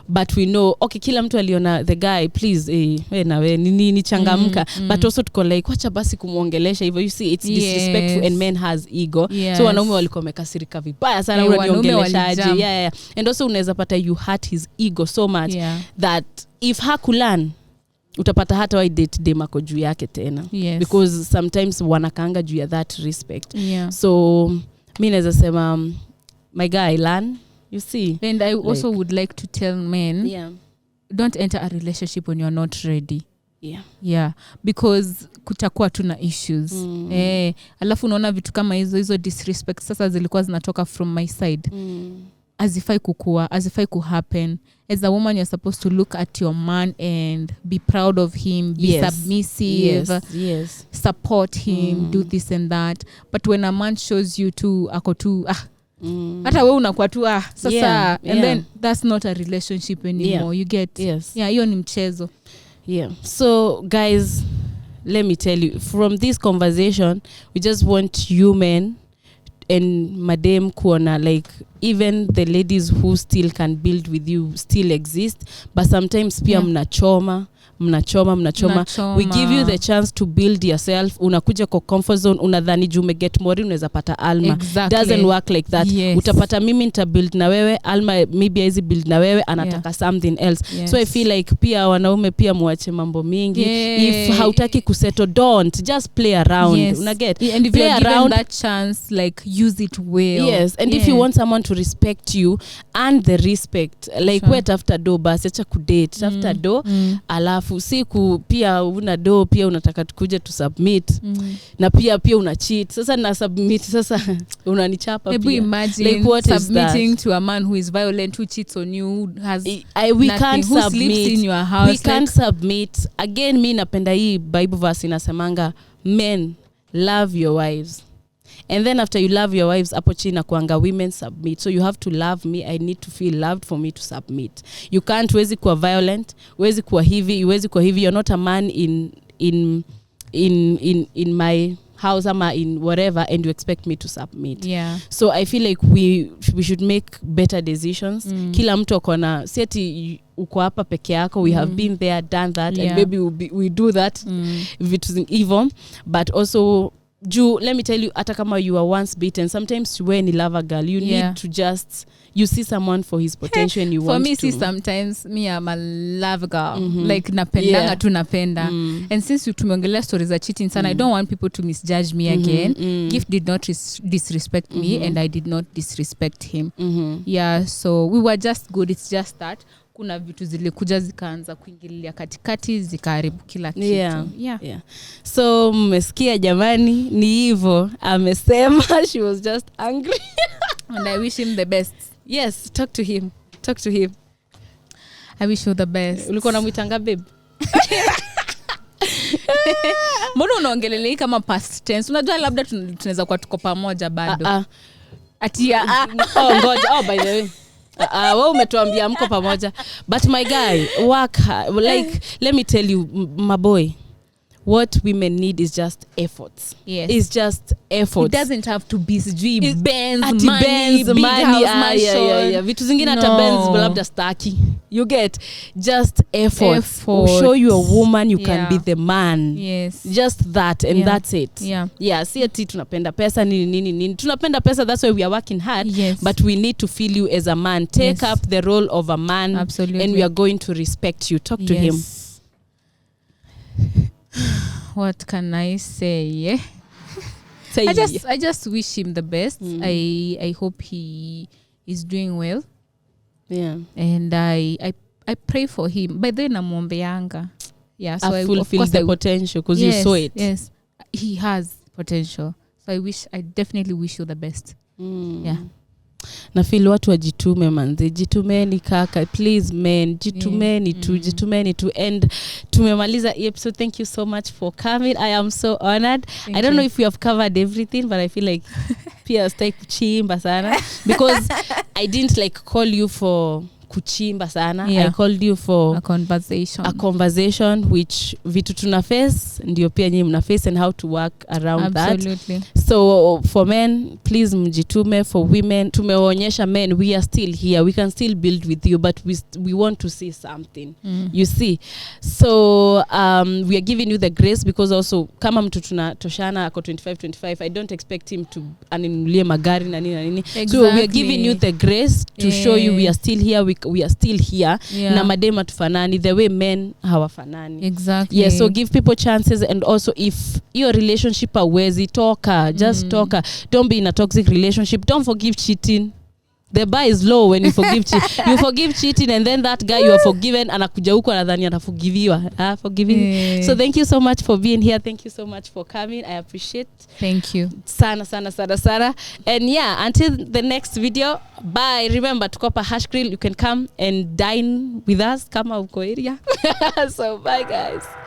but we know okay, kila mtu aliona the guy, please nawe ni changamka, but also tuko like wacha basi kumwongelesha hivyo. You see, it's disrespectful and men has ego. So wanaume walikuwa wamekasirika vibaya sana uniongeleshaje. Yeah. And also unaweza pata you hurt his ego so much that if hakulan utapata hata wa date dem ako juu yake tena. Because sometimes wanakaanga juu ya that respect. So mi naweza sema my guy, learn, you see. And I also would like to tell men, don't enter a relationship when you're not ready. Because kutakuwa tuna issues. Alafu unaona vitu kama hizo disrespect sasa zilikuwa zinatoka from my side. Azifai kukua, azifai kuhappen. As a woman, you're supposed to look at your man and be proud of him, be submissive, support him, do this and that. But when a man shows you ako tu hata wewe unakuwa tu sasa, and then that's not a relationship anymore. You get hiyo ni mchezo. So guys, let me tell you, from this conversation, we just want you men and madam kuona like even the ladies who still can build with you still exist, but sometimes pia mnachoma. We give you the chance to build yourself. Unakuja kwa comfort zone, unadhani jume get more, unaweza pata Alma. Doesn't work like that. Utapata mimi nita build na wewe, Alma maybe hizi build na wewe anataka something else. So I feel like pia wanaume pia muache mambo mingi. If hautaki kusettle, don't just play around. Unaget? And if you're given that chance, like use it well. And if you want someone to respect you and the respect, like wait after do basi acha kudate after do alafu siku pia una do pia unataka tukuje to submit na pia una cheat sasa na submit sasa unanichapa pia. Imagine like, what submitting to a man who is violent, who cheats on you, who has we can't who submit, sleeps in your house. We can't submit. Again, mi napenda hii Bible verse inasemanga men love your wives. And then after you love your wives, apo chini kuanga women submit. So you have to love me. I need to feel loved for me to submit. You can't wezi kuwa violent, wezi kuwa hivi. You're not a man in my house ama in whatever, and you expect me to submit. So I feel like we should make better decisions. Kila mtu akona seti uko hapa peke yako. We have been there, done that, and maybe we do that if it isn't evil. But also let me tell you, hata kama you were once beaten, sometimes when you love a girl, you need to just, you see someone for his potential and you want to. For me, sometimes me I'm a love girl. Like napendanga tu napenda. And since you tumeongelea stories of cheating sana, I don't want people to misjudge me again. Gift did not disrespect me and I did not disrespect him. So we were just good. It's just that kuna vitu zilikuja zikaanza kuingililia katikati zikaharibu kila kitu. So mmesikia jamani, ni hivyo amesema. She was just angry. And I wish him the best. Yes, talk to him. I wish you the best. Ulikuwa unamuitanga babe? Mbona unaongelelea kama past tense? Unajua labda tunaweza kuwa tuko pamoja bado. Ngoja. By the way. Wewe umetuambia mko pamoja, but my guy work hard. Like let me tell you my boy, what women need is just efforts. It's just efforts. It doesn't have to be Benz money, big house, vitu zingine hata Benz labda staki. You get just effort. Show you a woman you can be the man. Just that and that's it. See ati tunapenda pesa nini. Tunapenda pesa, that's why we are working hard. But we need to feel you as a man. Take up the role of a man. Absolutely. And we are going to respect you. Talk to him. What can I say? I just wish him the best. I hope he is doing well. And I pray for him. By then namuombeanga. So I fulfill the potential because you saw it. Yes. He has potential. So I definitely wish you the best. Na feel watu wajitume manze, jitumeni kaka, please men, jitumeni tu. And tumemaliza episode. Thank you so much for coming. I am so honored. I don't know if we have covered everything, but I feel like pia stay kuchimba sana because I didn't like call you for kuchimba sana. Yeah. I called you for a conversation which vitu tuna face ndio pia nyinyi mna face and how to work around Absolutely. that. So for men, please mjitume. For women, tumeonyesha men we are still here, we can still build with you, but we want to see something. You see, so we are giving you the grace, because also kama mtu tunatoshana ako 25 I don't expect him to aninulie magari na nini. Exactly. So we are giving you the grace to show you we are still here, we are still here. Na madema tufanani the way men hawafanani. Exactly. Yeah, so give people chances, and also if your relationship hawezi toka, just toka. Don't be in a toxic relationship. Don't forgive cheating. The bar is low when you forgive cheating. You forgive cheating, and then that guy you are forgiven anakuja huko anadhani ataforgiviwa. Forgiving. So thank you so much for being here. Thank you so much for coming. I appreciate. Thank you. Sana. And yeah, until the next video, bye. Remember, tukopa Hash Grill. You can come and dine with us kama uko area. So bye guys.